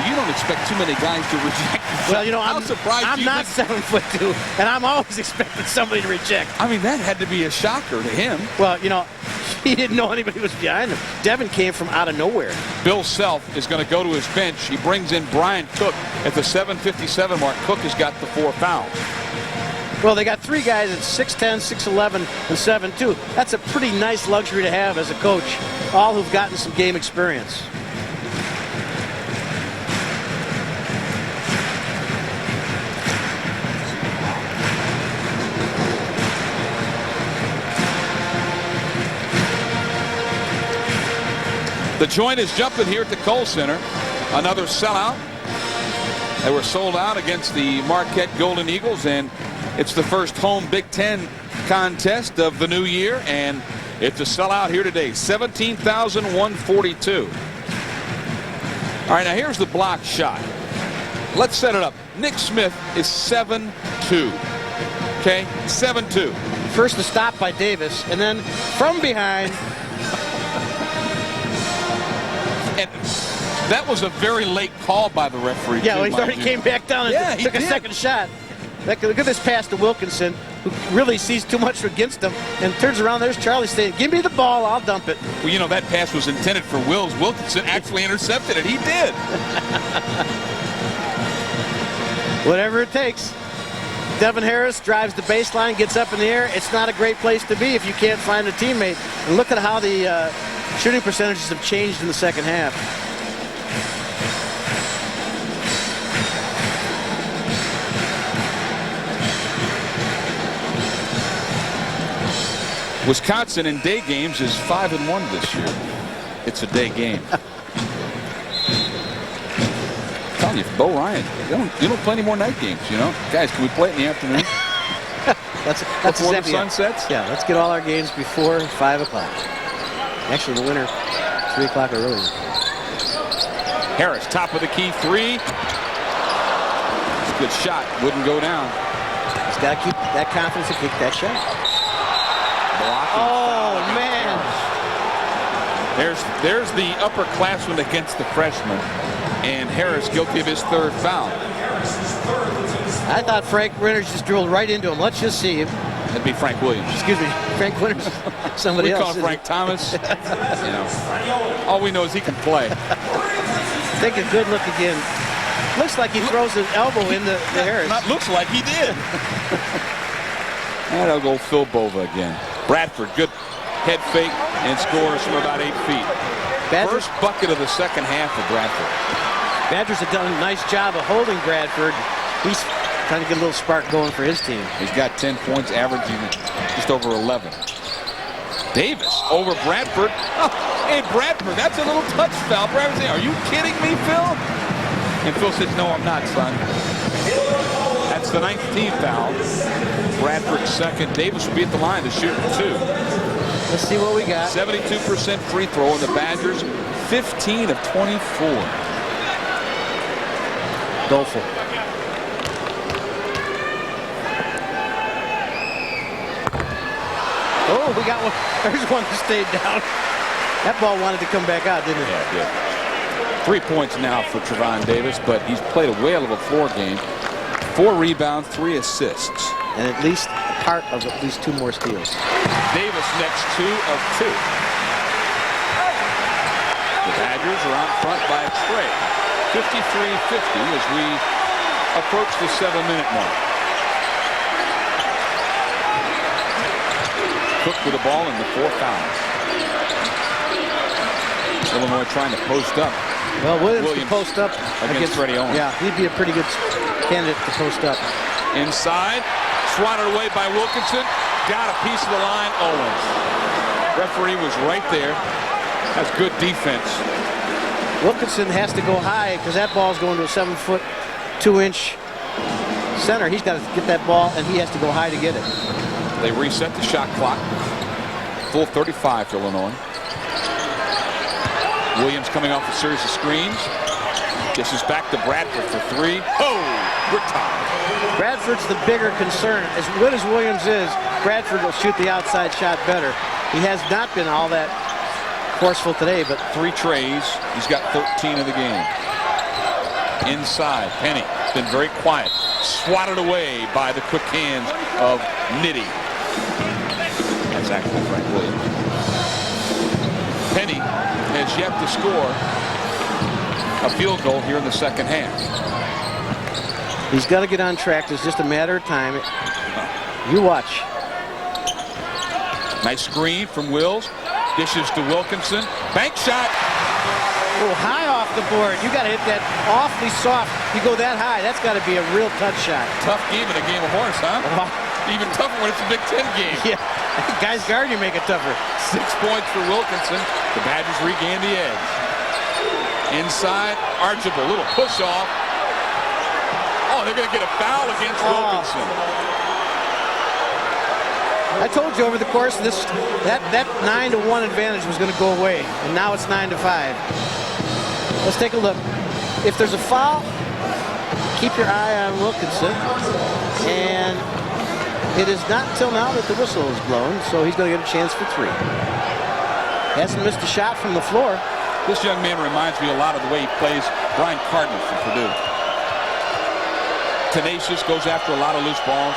You don't expect too many guys to reject. Well, you know, I'm not 7'2", and I'm always expecting somebody to reject. I mean, that had to be a shocker to him. Well, you know, he didn't know anybody was behind him. Devin came from out of nowhere. Bill Self is going to go to his bench. He brings in Brian Cook at the 7:57 mark. Cook has got the 4 fouls. Well, they got 3 guys at 6'10", 6'11", and 7'2". That's a pretty nice luxury to have as a coach, all who've gotten some game experience. The joint is jumping here at the Kohl Center. Another sellout. They were sold out against the Marquette Golden Eagles, and it's the first home Big Ten contest of the new year, and it's a sellout here today. 17,142. All right, now here's the block shot. Let's set it up. Nick Smith is 7'2". Okay, 7'2". First the stop by Davis, and then from behind. And that was a very late call by the referee. Yeah, well, he already came back down and took a second shot. Look at this pass to Wilkinson, who really sees too much against him, and turns around. There's Charlie saying, "Give me the ball, I'll dump it." Well, you know, that pass was intended for Wills. Wilkinson actually intercepted it. He did. Whatever it takes. Devin Harris drives the baseline, gets up in the air. It's not a great place to be if you can't find a teammate. And look at how the shooting percentages have changed in the second half. Wisconsin in day games is 5-1 this year. It's a day game. I'm telling you, Bo Ryan, you don't play any more night games, you know? Guys, can we play it in the afternoon? That's before the sun sets? Yeah, let's get all our games before 5 o'clock. Actually, the winter, 3 o'clock or earlier. Harris, top of the key, 3. It's a good shot. Wouldn't go down. He's got to keep that confidence to kick that shot. Blocking. Oh, man. There's the upperclassman against the freshman. And Harris guilty of his 3rd foul. I thought Frank Winters just drilled right into him. Let's just see him. That'd be Frank Williams. Excuse me, Frank Winters. Somebody else. We call him Frank Thomas. You know, all we know is he can play. Take a good look again. Looks like he throws his elbow in the Harris. Looks like he did. And I'll go Phil Bova again. Bradford, good head fake and scores from about 8 feet. First bucket of the second half for Bradford. Badgers have done a nice job of holding Bradford. He's trying to get a little spark going for his team. He's got 10 points, averaging just over 11. Davis over Bradford. Oh, hey, Bradford, that's a little touch foul. Bradford saying, "Are you kidding me, Phil?" And Phil says, "No, I'm not, son." That's the 9th team foul. Bradford second. Davis will be at the line to shoot 2. Let's see what we got. 72% free throw, and the Badgers 15 of 24. Doleful. Oh, we got one. There's one that stayed down. That ball wanted to come back out, didn't it? Yeah, it did. 3 points now for Trevon Davis, but he's played a whale of a floor game. 4 rebounds, 3 assists. And at least a part of at least 2 more steals. Davis next 2 of 2. The Badgers are out front by a tray. 53-50 as we approach the 7-minute mark. Cook with the ball and the 4 fouls. Illinois trying to post up. Well, Williams can post up against Freddie Owens. Yeah, he'd be a pretty good candidate to post up. Inside, swatted away by Wilkinson. Got a piece of the line, Owens. Referee was right there. That's good defense. Wilkinson has to go high because that ball's going to a 7-foot, 2-inch center. He's got to get that ball, and he has to go high to get it. They reset the shot clock. Full 35 for Illinois. Williams coming off a series of screens. Dishes back to Bradford for 3. Oh, we're tied. Bradford's the bigger concern. As good as Williams is, Bradford will shoot the outside shot better. He has not been all that forceful today, but 3 trays. He's got 13 in the game. Inside, Penny been very quiet. Swatted away by the quick hands of Nitty. That's actually Frank Williams. Penny has yet to score a field goal here in the second half. He's got to get on track. It's just a matter of time. You watch. Nice screen from Wills. Dishes to Wilkinson. Bank shot. Oh, high off the board. You got to hit that awfully soft. You go that high, that's got to be a real touch shot. Tough game in a game of horse, huh? Even tougher when it's a Big Ten game. Yeah, guys guard you make it tougher. 6 points for Wilkinson. The Badgers regain the edge. Inside, Archibald, little push off. Oh, they're going to get a foul against Wilkinson. I told you over the course of this, that 9-1 advantage was going to go away, and now it's 9-5. Let's take a look. If there's a foul, keep your eye on Wilkinson. And it is not until now that the whistle is blown, so he's going to get a chance for 3. Hasn't missed a shot from the floor. This young man reminds me a lot of the way he plays Brian Cardinal from Purdue. Tenacious, goes after a lot of loose balls.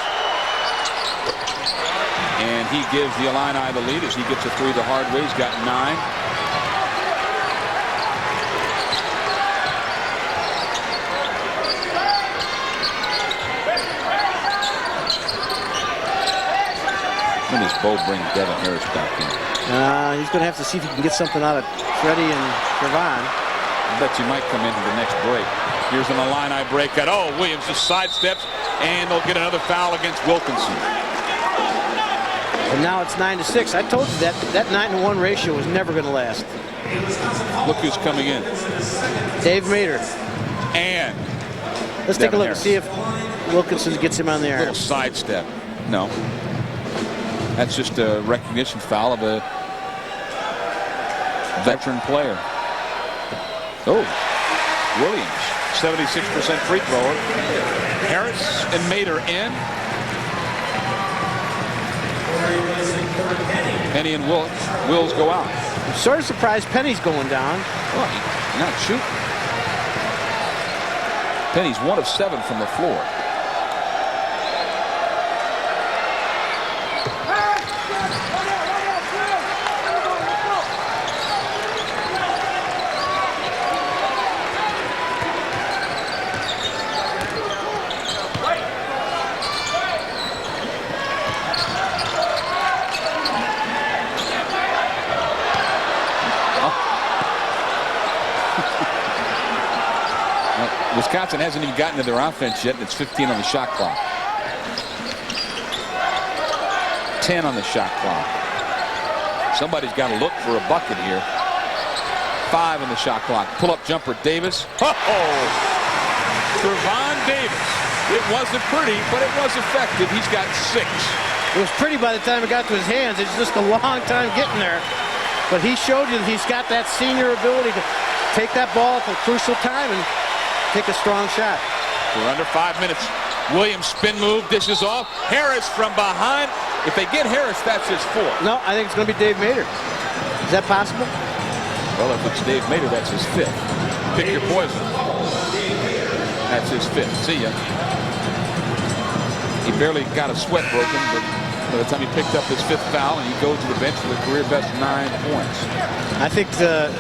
And he gives the Illini the lead as he gets a 3 the hard way. He's got 9. When does Bo bring Devin Harris back in? He's going to have to see if he can get something out of Freddie and Trevon. I bet you might come into the next break. Here's an Illini breakout. Oh, Williams just sidesteps, and they'll get another foul against Wilkinson. And now it's 9-6. I told you that 9-1 ratio was never going to last. Look who's coming in. Dave Mater. And let's take a look and see if Wilkinson gets him on the arm. Little sidestep. No. That's just a recognition foul of a veteran player. Oh, Williams, 76% free thrower. Harris and Mater in. Penny and Wills go out. I'm sort of surprised Penny's going down. Well, he's not shooting. Penny's 1 of 7 from the floor. Wisconsin hasn't even gotten to their offense yet, and it's 15 on the shot clock. 10 on the shot clock. Somebody's got to look for a bucket here. 5 on the shot clock. Pull-up jumper, Davis. Oh! Trevon Davis. It wasn't pretty, but it was effective. He's got 6. It was pretty by the time it got to his hands. It's just a long time getting there. But he showed you that he's got that senior ability to take that ball at the crucial time and take a strong shot. We're under 5 minutes. Williams spin move, dishes off. Harris from behind. If they get Harris, that's his 4th. No, I think it's going to be Dave Mater. Is that possible? Well, if it's Dave Mater, that's his 5th. Pick your poison. That's his 5th. See ya. He barely got a sweat broken, but by the time he picked up his 5th foul, and he goes to the bench with a career best 9 points. I think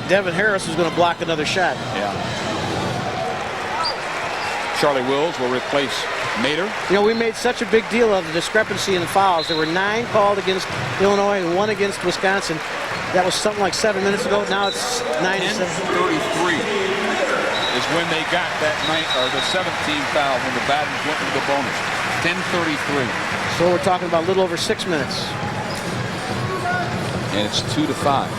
Devin Harris is going to block another shot. Yeah. Charlie Wills will replace Mater. You know, we made such a big deal of the discrepancy in the fouls. There were 9 called against Illinois and 1 against Wisconsin. That was something like 7 minutes ago. Now it's 9-7. 10:33 is when they got that the 17th foul when the Badgers went into the bonus. 10:33. So we're talking about a little over 6 minutes. And it's 2-5.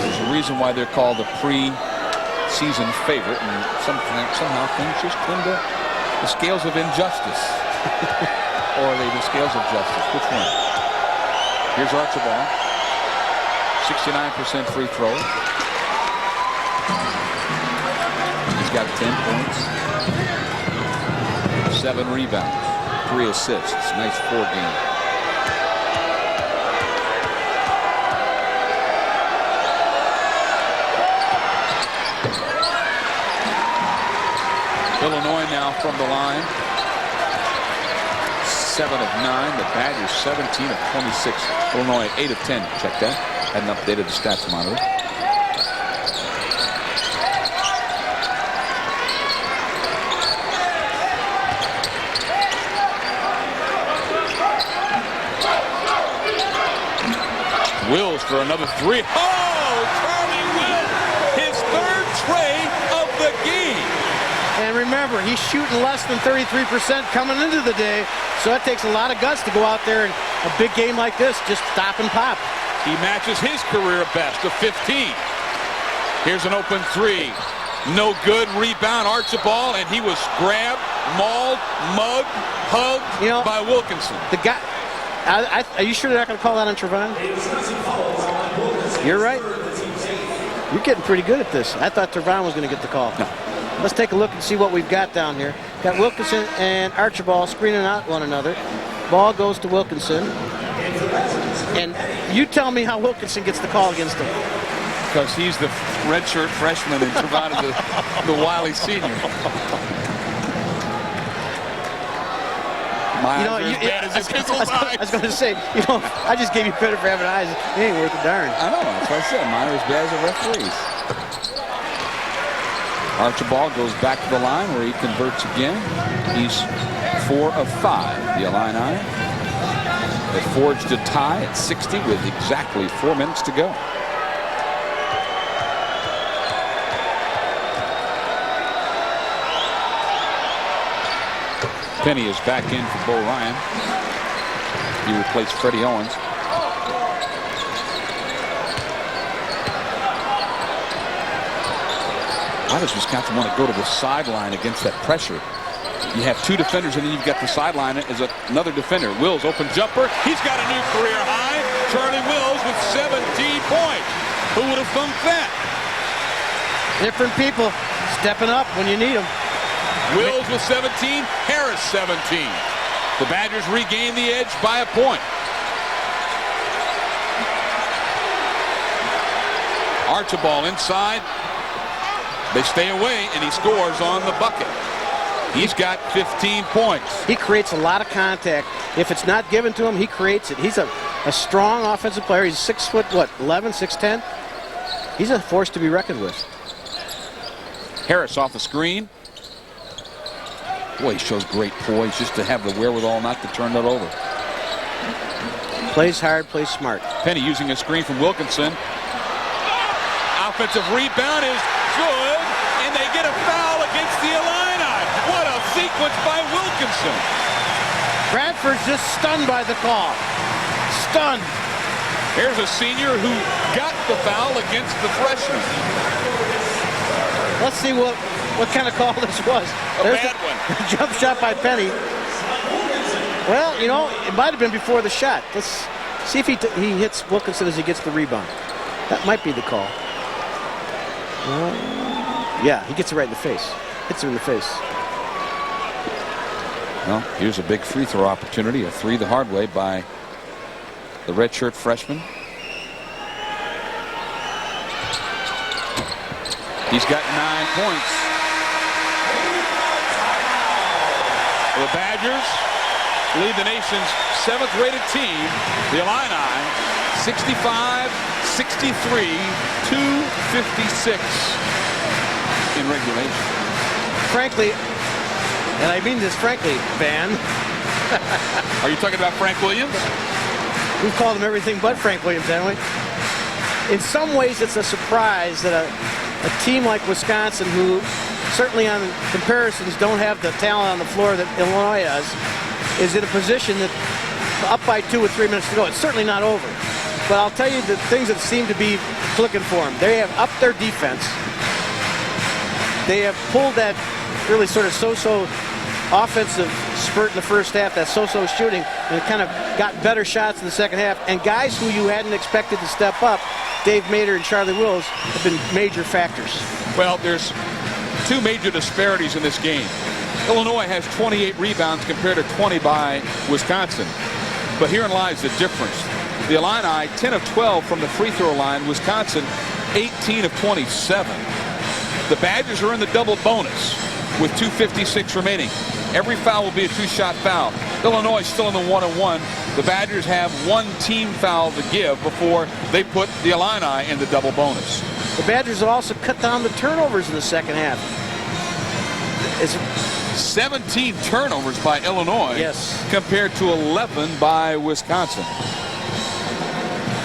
There's a reason why they're called the pre-season favorite, and somehow things just tend to the scales of injustice. Or are they the scales of justice? Which one? Here's Archibald, 69% free throw. He's got 10 points, 7 rebounds, 3 assists. Nice 4 game. Illinois now from the line. 7 of 9. The Badgers 17 of 26. Illinois 8 of 10. Check that. Hadn't updated the stats monitor. Wills for another 3. Oh, Charlie Wills, his 3rd tray of the game. And remember, he's shooting less than 33% coming into the day, so it takes a lot of guts to go out there in a big game like this, just stop and pop. He matches his career best of 15. Here's an open 3. No good. Rebound, Archibald, and he was grabbed, mauled, mugged, hugged by Wilkinson. The guy. Are you sure they're not going to call that on Trevon? You're right. You're getting pretty good at this. I thought Trevon was going to get the call. No. Let's take a look and see what we've got down here. Got Wilkinson and Archibald screening out one another. Ball goes to Wilkinson. And you tell me how Wilkinson gets the call against him. Because he's the redshirt freshman and Trevon is the wily senior. My eyes are as bad as his Fizzle's eyes. I was going to say, I just gave you credit for having eyes. They ain't worth a darn. I know, that's what I said. Mine are as bad as the referees. Archibald goes back to the line where he converts again. He's 4 of 5. The Illini have forged a tie at 60 with exactly 4 minutes to go. Penny is back in for Bo Ryan. He replaced Freddie Owens. Why does Wisconsin want to go to the sideline against that pressure? You have 2 defenders, and then you've got the sideline as another defender. Wills, open jumper. He's got a new career high. Charlie Wills with 17 points. Who would have thumped that? Different people stepping up when you need them. Wills with 17, Harris 17. The Badgers regain the edge by a point. Archibald inside. They stay away, and he scores on the bucket. He's got 15 points. He creates a lot of contact. If it's not given to him, he creates it. He's a strong offensive player. He's 6'11", 6'10". He's a force to be reckoned with. Harris off the screen. Boy, he shows great poise just to have the wherewithal not to turn that over. Plays hard, plays smart. Penny using a screen from Wilkinson. Offensive rebound is good, and they get a foul against the Illini. What a sequence by Wilkinson. Bradford's just stunned by the call. Stunned. Here's a senior who got the foul against the freshman. Let's see what kind of call this was. There's a bad one. Jump shot by Penny. Well, it might have been before the shot. Let's see if he hits Wilkinson as he gets the rebound. That might be the call. Yeah, he gets it right in the face. Hits him in the face. Well, here's a big free throw opportunity. A 3 the hard way by the redshirt freshman. He's got 9 points. The Badgers lead the nation's 7th rated team, the Illini, 65-63, 2:56 in regulation. Frankly, and I mean this frankly, Van. Are you talking about Frank Williams? We've called him everything but Frank Williams, haven't we? In some ways, it's a surprise that a team like Wisconsin, who certainly on comparisons don't have the talent on the floor that Illinois does, is in a position that up by 2 or 3 minutes to go. It's certainly not over. But I'll tell you the things that seem to be clicking for them. They have upped their defense. They have pulled that really sort of so-so offensive spurt in the first half, that so-so shooting, and kind of got better shots in the second half. And guys who you hadn't expected to step up, Dave Mater and Charlie Wills, have been major factors. Well, there's two major disparities in this game. Illinois has 28 rebounds compared to 20 by Wisconsin. But herein lies the difference. The Illini, 10 of 12 from the free throw line. Wisconsin, 18 of 27. The Badgers are in the double bonus with 2:56 remaining. Every foul will be a two-shot foul. Illinois still in the 1-on-1. The Badgers have one team foul to give before they put the Illini in the double bonus. The Badgers have also cut down the turnovers in the second half. 17 turnovers by Illinois, yes, compared to 11 by Wisconsin.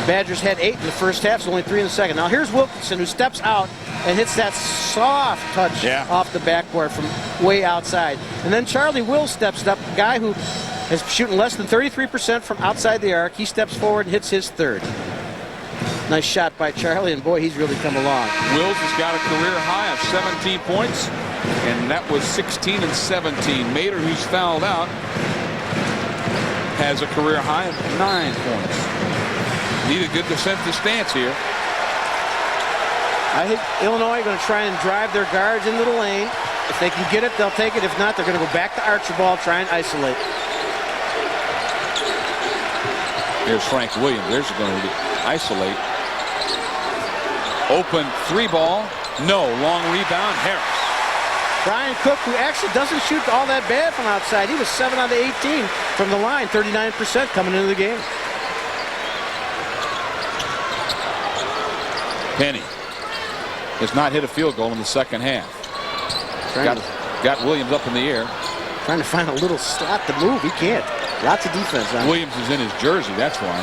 Badgers had 8 in the first half, so only 3 in the second. Now here's Wilkinson, who steps out and hits that soft touch off the backboard from way outside. And then Charlie Will steps up, a guy who is shooting less than 33% from outside the arc. He steps forward and hits his third. Nice shot by Charlie, and boy, he's really come along. Wills has got a career high of 17 points, and that was 16 and 17. Mater, who's fouled out, has a career high of 9 points. Need a good defensive stance here. I think Illinois are going to try and drive their guards into the lane. If they can get it, they'll take it. If not, they're going to go back to Archibald, try and isolate. Here's Frank Williams. There's going to isolate. Open 3 ball. No. Long rebound. Harris. Brian Cook, who actually doesn't shoot all that bad from outside. He was 7 out of 18 from the line, 39% coming into the game. Penny has not hit a field goal in the second half. Got Williams up in the air. Trying to find a little slot to move. He can't. Lots of defense on Williams is in his jersey, that's why.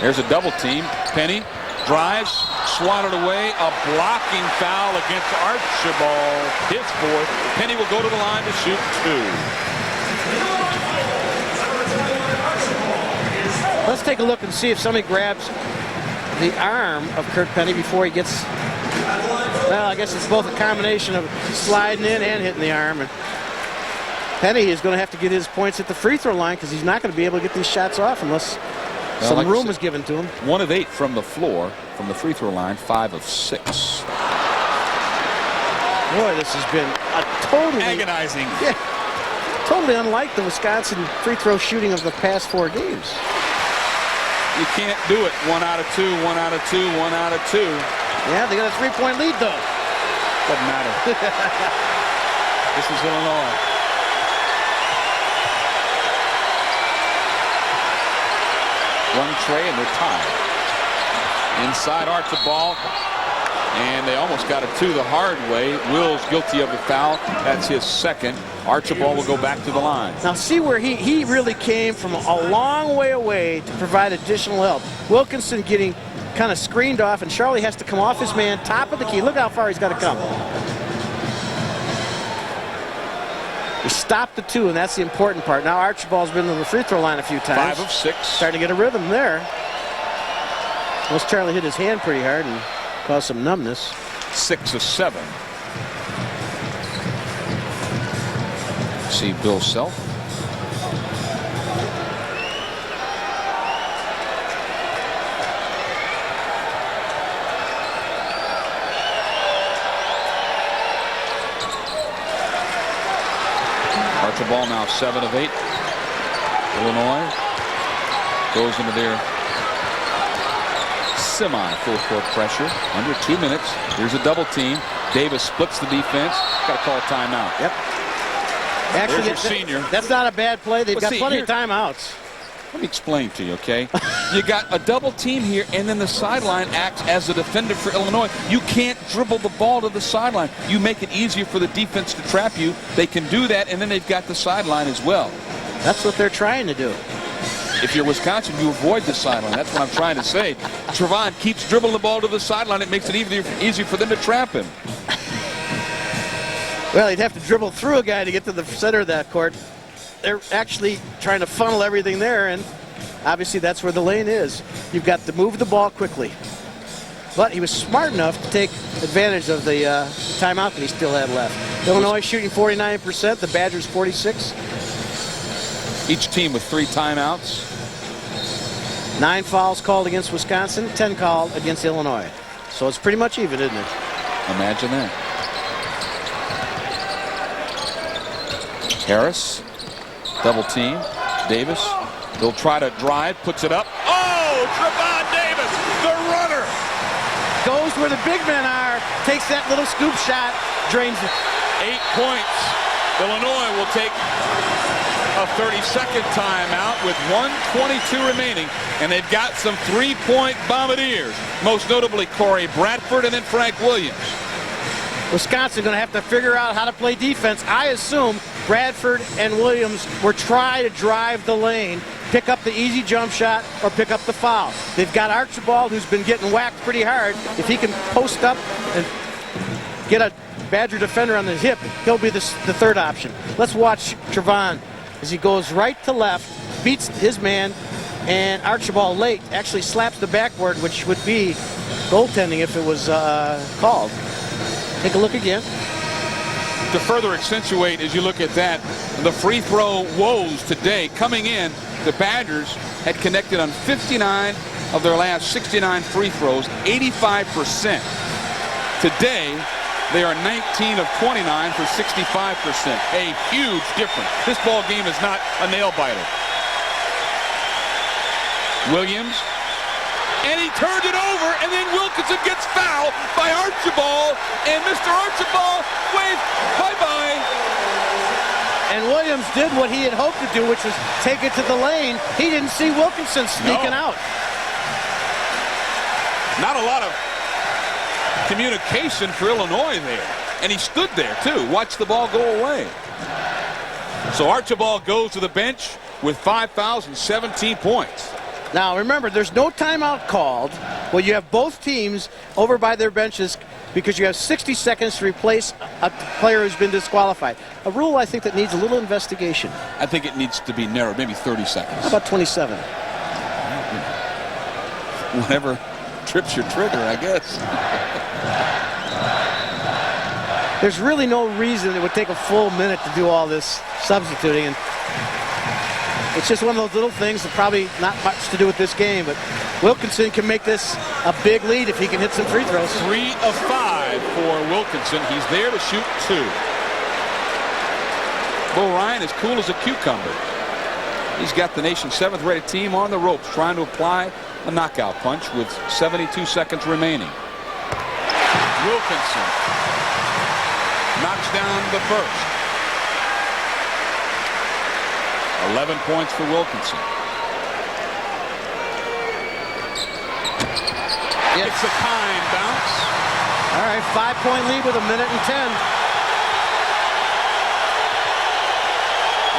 There's a double team. Penny drives, swatted away. A blocking foul against Archibald. His fourth. Penny will go to the line to shoot 2. Let's take a look and see if somebody grabs the arm of Kurt Penny before he gets, well, I guess it's both a combination of sliding in and hitting the arm. And Penny is going to have to get his points at the free throw line because he's not going to be able to get these shots off unless some room is given to him. 1 of 8 from the floor, from the free throw line, 5 of 6. Boy, this has been a totally agonizing. Yeah, totally unlike the Wisconsin free throw shooting of the past 4 games. You can't do it. 1 out of 2, 1 out of 2, 1 out of 2. Yeah, they got a 3-point lead, though. Doesn't matter. This is Illinois. One tray, and they're tied. Inside Archibald, and they almost got it 2 the hard way. Will's guilty of the foul. That's his second. Archibald will go back to the line. Now see where he really came from a long way away to provide additional help. Wilkinson getting kind of screened off, and Charlie has to come off his man, top of the key. Look how far he's got to come. He stopped the 2, and that's the important part. Now Archibald's been to the free throw line a few times. 5 of 6. Starting to get a rhythm there. Once Charlie hit his hand pretty hard and caused some numbness. 6 of 7. See Bill Self. Archibald now 7 of 8. Illinois goes into their semi-full court pressure. Under 2 minutes. Here's a double team. Davis splits the defense. Got to call a timeout. Yep. Actually, there's your senior. That's not a bad play. They've got plenty of timeouts. Let me explain to you, okay? You got a double team here, and then the sideline acts as a defender for Illinois. You can't dribble the ball to the sideline. You make it easier for the defense to trap you. They can do that, and then they've got the sideline as well. That's what they're trying to do. If you're Wisconsin, you avoid the sideline. That's what I'm trying to say. Trevon keeps dribbling the ball to the sideline. It makes it easier for them to trap him. Well, he'd have to dribble through a guy to get to the center of that court. They're actually trying to funnel everything there, and obviously that's where the lane is. You've got to move the ball quickly. But he was smart enough to take advantage of the timeout that he still had left. Illinois shooting 49%, the Badgers 46%. Each team with 3 timeouts. 9 fouls called against Wisconsin, 10 called against Illinois. So it's pretty much even, isn't it? Imagine that. Harris, double team. Davis, he'll try to drive, puts it up. Oh, Trevon Davis, the runner. Goes where the big men are, takes that little scoop shot, drains it. 8 points. Illinois will take a 30-second timeout with 1:22 remaining, and they've got some three-point bombardiers, most notably Corey Bradford and then Frank Williams. Wisconsin going to have to figure out how to play defense. I assume Bradford and Williams were trying to drive the lane, pick up the easy jump shot, or pick up the foul. They've got Archibald, who's been getting whacked pretty hard. If he can post up and get a Badger defender on the hip, he'll be the third option. Let's watch Trevon as he goes right to left, beats his man, and Archibald late actually slaps the backboard, which would be goaltending if it was called. Take a look again. To further accentuate, as you look at that, the free throw woes today coming in, the Badgers had connected on 59 of their last 69 free throws, 85%. Today, they are 19 of 29 for 65%. A huge difference. This ball game is not a nail biter. Williams, and he turned it over, and then Wilkinson gets fouled by Archibald, and Mr. Archibald waved bye-bye. And Williams did what he had hoped to do, which was take it to the lane. He didn't see Wilkinson sneaking out. Not a lot of communication for Illinois there. And he stood there, too. Watched the ball go away. So Archibald goes to the bench with 5 fouls and 17 points. Now, remember, there's no timeout called. Well, you have both teams over by their benches because you have 60 seconds to replace a player who's been disqualified. A rule, I think, that needs a little investigation. I think it needs to be narrowed, maybe 30 seconds. How about 27? Whatever trips your trigger, I guess. There's really no reason it would take a full minute to do all this substituting. And it's just one of those little things that probably not much to do with this game, but Wilkinson can make this a big lead if he can hit some free throws. 3 of 5 for Wilkinson. He's there to shoot 2. Bo Ryan is cool as a cucumber. He's got the nation's 7th rated team on the ropes trying to apply a knockout punch with 72 seconds remaining. Wilkinson knocks down the first. 11 points for Wilkinson. It's a kind bounce. All right, 5-point lead with 1:10.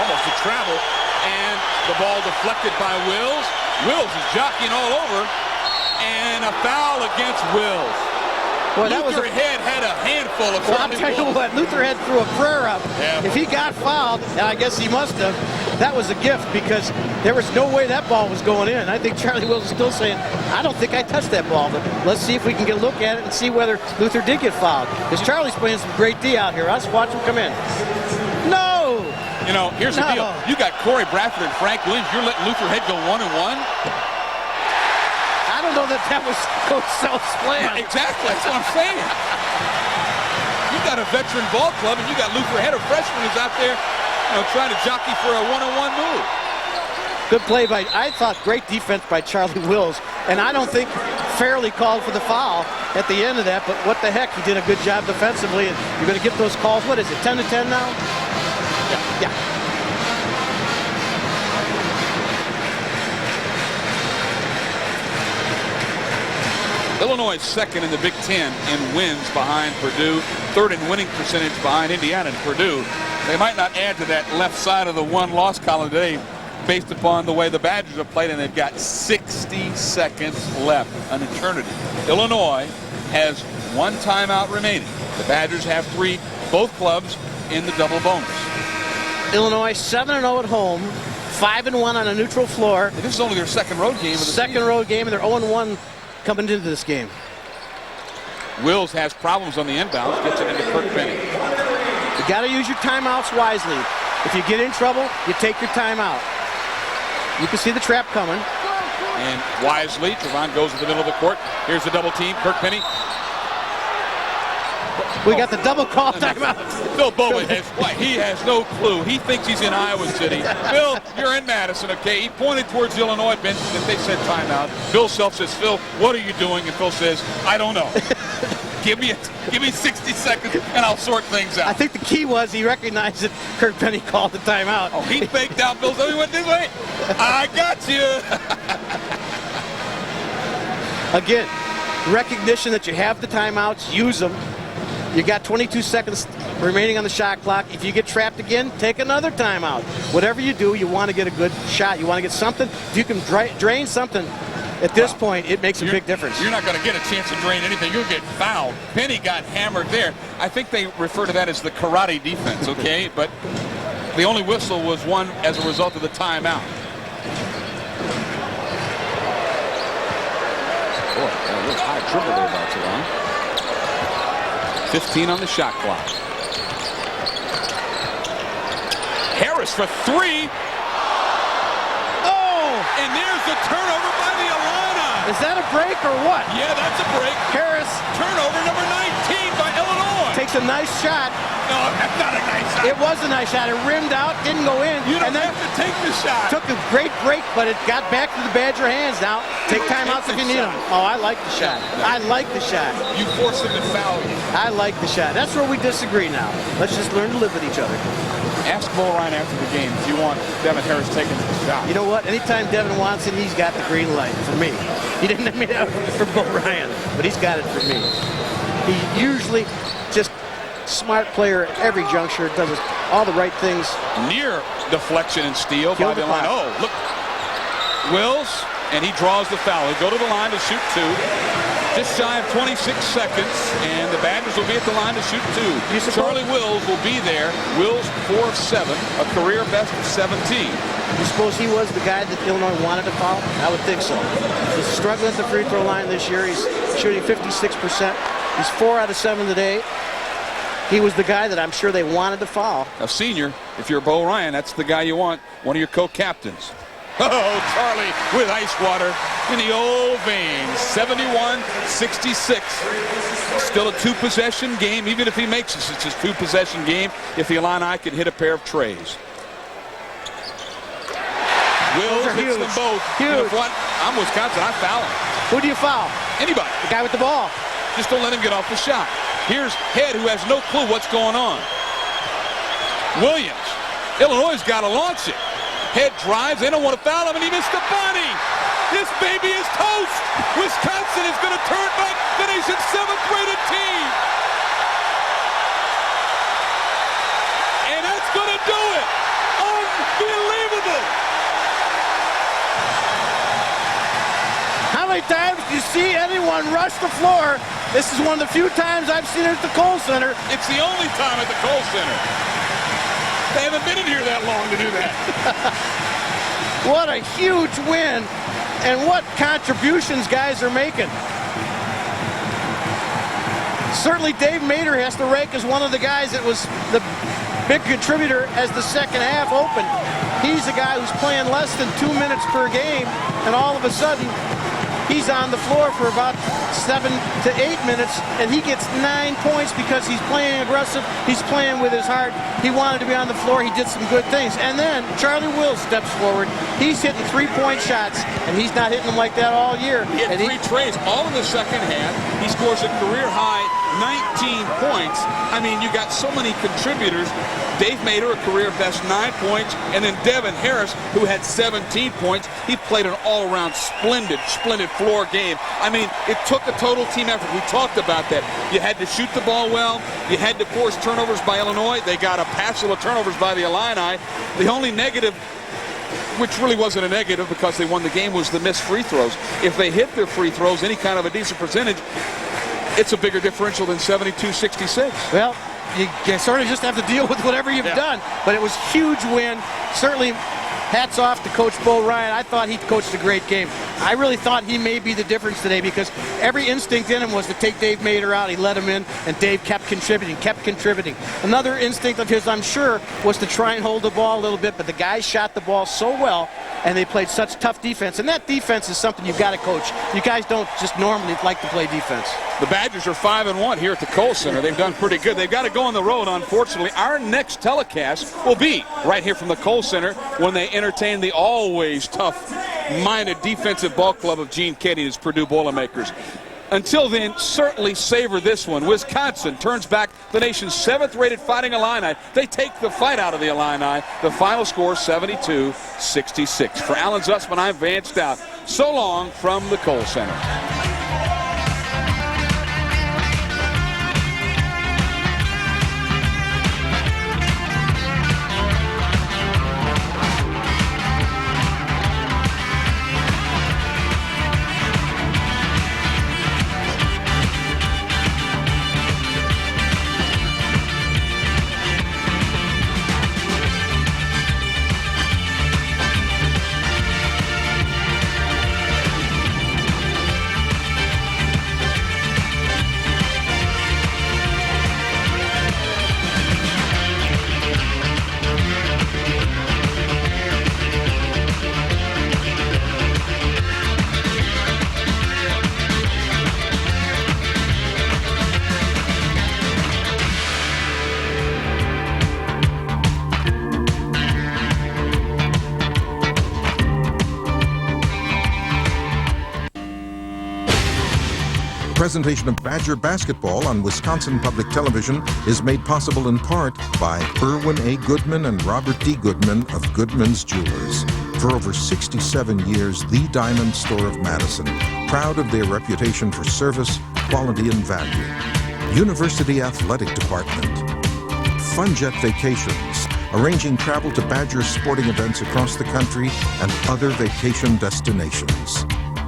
Almost a travel, and the ball deflected by Wills. Wills is jockeying all over, and a foul against Wills. Boy, that was Luther Head had a handful of. Well, I'll tell you what, Luther Head threw a prayer up. Yeah. If he got fouled, and I guess he must have, that was a gift because there was no way that ball was going in. I think Charlie Wills is still saying, I don't think I touched that ball, but let's see if we can get a look at it and see whether Luther did get fouled. Because Charlie's playing some great D out here. Let's watch him come in. No! You know, here's the deal. You got Corey Bradford and Frank Williams. You're letting Luther Head go 1-1. I don't know that was Coach Self's plan. Exactly, that's what I'm saying. You've got a veteran ball club, and you got Luther Head, a freshman, who's out there, trying to jockey for a 1-on-1 move. Good play by, I thought, great defense by Charlie Wills, and I don't think fairly called for the foul at the end of that, but what the heck, he did a good job defensively, and you're going to get those calls. What is it, 10-10 now? Yeah. Illinois is second in the Big Ten in wins behind Purdue, third in winning percentage behind Indiana and Purdue. They might not add to that left side of the one-loss column today based upon the way the Badgers have played, and they've got 60 seconds left, an eternity. Illinois has 1 timeout remaining. The Badgers have 3, both clubs in the double bonus. Illinois 7-0 at home, 5-1 on a neutral floor. And this is only their second road game of the season. Road game, and they're 0-1 coming into this game. Wills has problems on the inbounds, gets it into Kirk Penny. You got to use your timeouts wisely. If you get in trouble, you take your timeout. You can see the trap coming. And wisely, Trevon goes to the middle of the court. Here's the double team. Kirk Penny. We got the double call timeout. Phil Bowman he has no clue. He thinks he's in Iowa City. Bill, you're in Madison, okay? He pointed towards the Illinois bench and they said timeout. Bill Self says, Phil, what are you doing? And Phil says, I don't know. Give me 60 seconds and I'll sort things out. I think the key was he recognized that Kirk Penny called the timeout. Oh, he faked out Bill. So he went this way. I got you. Again, recognition that you have the timeouts, use them. You got 22 seconds remaining on the shot clock. If you get trapped again, take another timeout. Whatever you do, you want to get a good shot. You want to get something. If you can drain something at this point, it makes a big difference. You're not going to get a chance to drain anything. You'll get fouled. Penny got hammered there. I think they refer to that as the karate defense, okay? But the only whistle was won as a result of the timeout. Boy, a little high dribble there by Toronto. 15 on the shot clock. Harris for three. Oh! And there's the turnover by the Illini. Is that a break or what? Yeah, that's a break. Harris. Turnover number 19 by Illinois. Takes a nice shot. No, that's not a nice shot. It was a nice shot. It rimmed out, didn't go in. You don't and then have to take the shot. Took a great break, but it got back to the Badger hands now. Take timeouts if you need them. Oh, I like the shot. I like the shot. You force him to foul you. I like the shot. That's where we disagree now. Let's just learn to live with each other. Ask Bo Ryan after the game if you want Devin Harris taking the shot. You know what? Anytime Devin wants it, he's got the green light for me. He didn't have me that for Bo Ryan, but he's got it for me. He usually just smart player at every juncture, does all the right things. Near deflection and steal by the line. Oh, look. Wills, and he draws the foul. He'll go to the line to shoot two. Just shy of 26 seconds, and the Badgers will be at the line to shoot two. Charlie Wills will be there. Wills 4 of 7, a career best of 17. You suppose he was the guy that Illinois wanted to foul? I would think so. He's struggling at the free throw line this year. He's shooting 56%. He's 4 out of 7 today. He was the guy that I'm sure they wanted to foul. A senior, if you're Bo Ryan, that's the guy you want. One of your co-captains. Oh, Charlie with ice water in the old veins. 71-66. Still a two-possession game. Even if he makes this, it's a two-possession game. If the Illini could hit a pair of trays. Wills hits them both. Huge. You know what? I'm Wisconsin. I foul him. Who do you foul? Anybody. The guy with the ball. Just don't let him get off the shot. Here's Head, who has no clue what's going on. Williams. Illinois has got to launch it. Head drives. They don't want to foul him, and he missed the bunny. This baby is toast. Wisconsin is going to turn back the nation's 7th-rated team. And that's going to do it. Unbelievable. How many times do you see anyone rush the floor? This is one of the few times I've seen it at the Kohl Center. It's the only time at the Kohl Center. They haven't been in here that long to do that. What a huge win, and what contributions guys are making. Certainly Dave Mader has to rank as one of the guys that was the big contributor as the second half opened. He's a guy who's playing less than 2 minutes per game, and all of a sudden he's on the floor for about 7 to 8 minutes, and he gets 9 points because he's playing aggressive. He's playing with his heart. He wanted to be on the floor. He did some good things. And then Charlie Wills steps forward. He's hitting 3-point shots, and he's not hitting them like that all year. He had 3 trays all in the second half. He scores a career-high 19 points. I mean, you got so many contributors. Dave Mader, a career best 9 points, and then Devin Harris, who had 17 points. He played an all-around splendid floor game. I mean, it took a total team effort. We talked about that. You had to shoot the ball well. You had to force turnovers by Illinois. They got a passel of turnovers by the Illini. The only negative, which really wasn't a negative because they won the game, was the missed free throws. If they hit their free throws, any kind of a decent percentage, it's a bigger differential than 72-66. Well, you sort of just have to deal with whatever you've done. But it was a huge win. Certainly, hats off to Coach Bo Ryan. I thought he coached a great game. I really thought he may be the difference today because every instinct in him was to take Dave Mader out. He let him in, and Dave kept contributing. Another instinct of his, I'm sure, was to try and hold the ball a little bit, but the guys shot the ball so well and they played such tough defense. And that defense is something you've got to coach. You guys don't just normally like to play defense. The Badgers are 5-1 here at the Kohl Center. They've done pretty good. They've got to go on the road, unfortunately. Our next telecast will be right here from the Kohl Center when they entertain the always tough-minded defensive ball club of Gene Keady and his Purdue Boilermakers. Until then, certainly savor this one. Wisconsin turns back the nation's 7th-rated Fighting Illini. They take the fight out of the Illini. The final score, 72-66. For Alan Zussman, I'm Vance Stout. So long from the Kohl Center. Presentation of Badger basketball on Wisconsin Public Television is made possible in part by Irwin A. Goodman and Robert D. Goodman of Goodman's Jewelers. For over 67 years, the Diamond Store of Madison, proud of their reputation for service, quality, and value. University Athletic Department. Funjet Vacations, arranging travel to Badger sporting events across the country and other vacation destinations.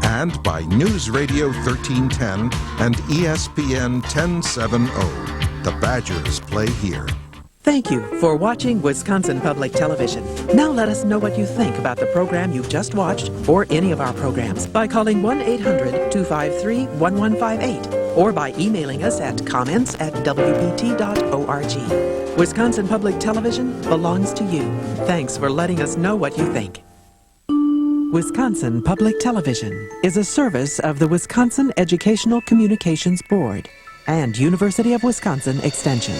And by News Radio 1310 and ESPN 1070. The Badgers play here. Thank you for watching Wisconsin Public Television. Now let us know what you think about the program you've just watched or any of our programs by calling 1-800-253-1158 or by emailing us at comments@wpt.org. Wisconsin Public Television belongs to you. Thanks for letting us know what you think. Wisconsin Public Television is a service of the Wisconsin Educational Communications Board and University of Wisconsin Extension.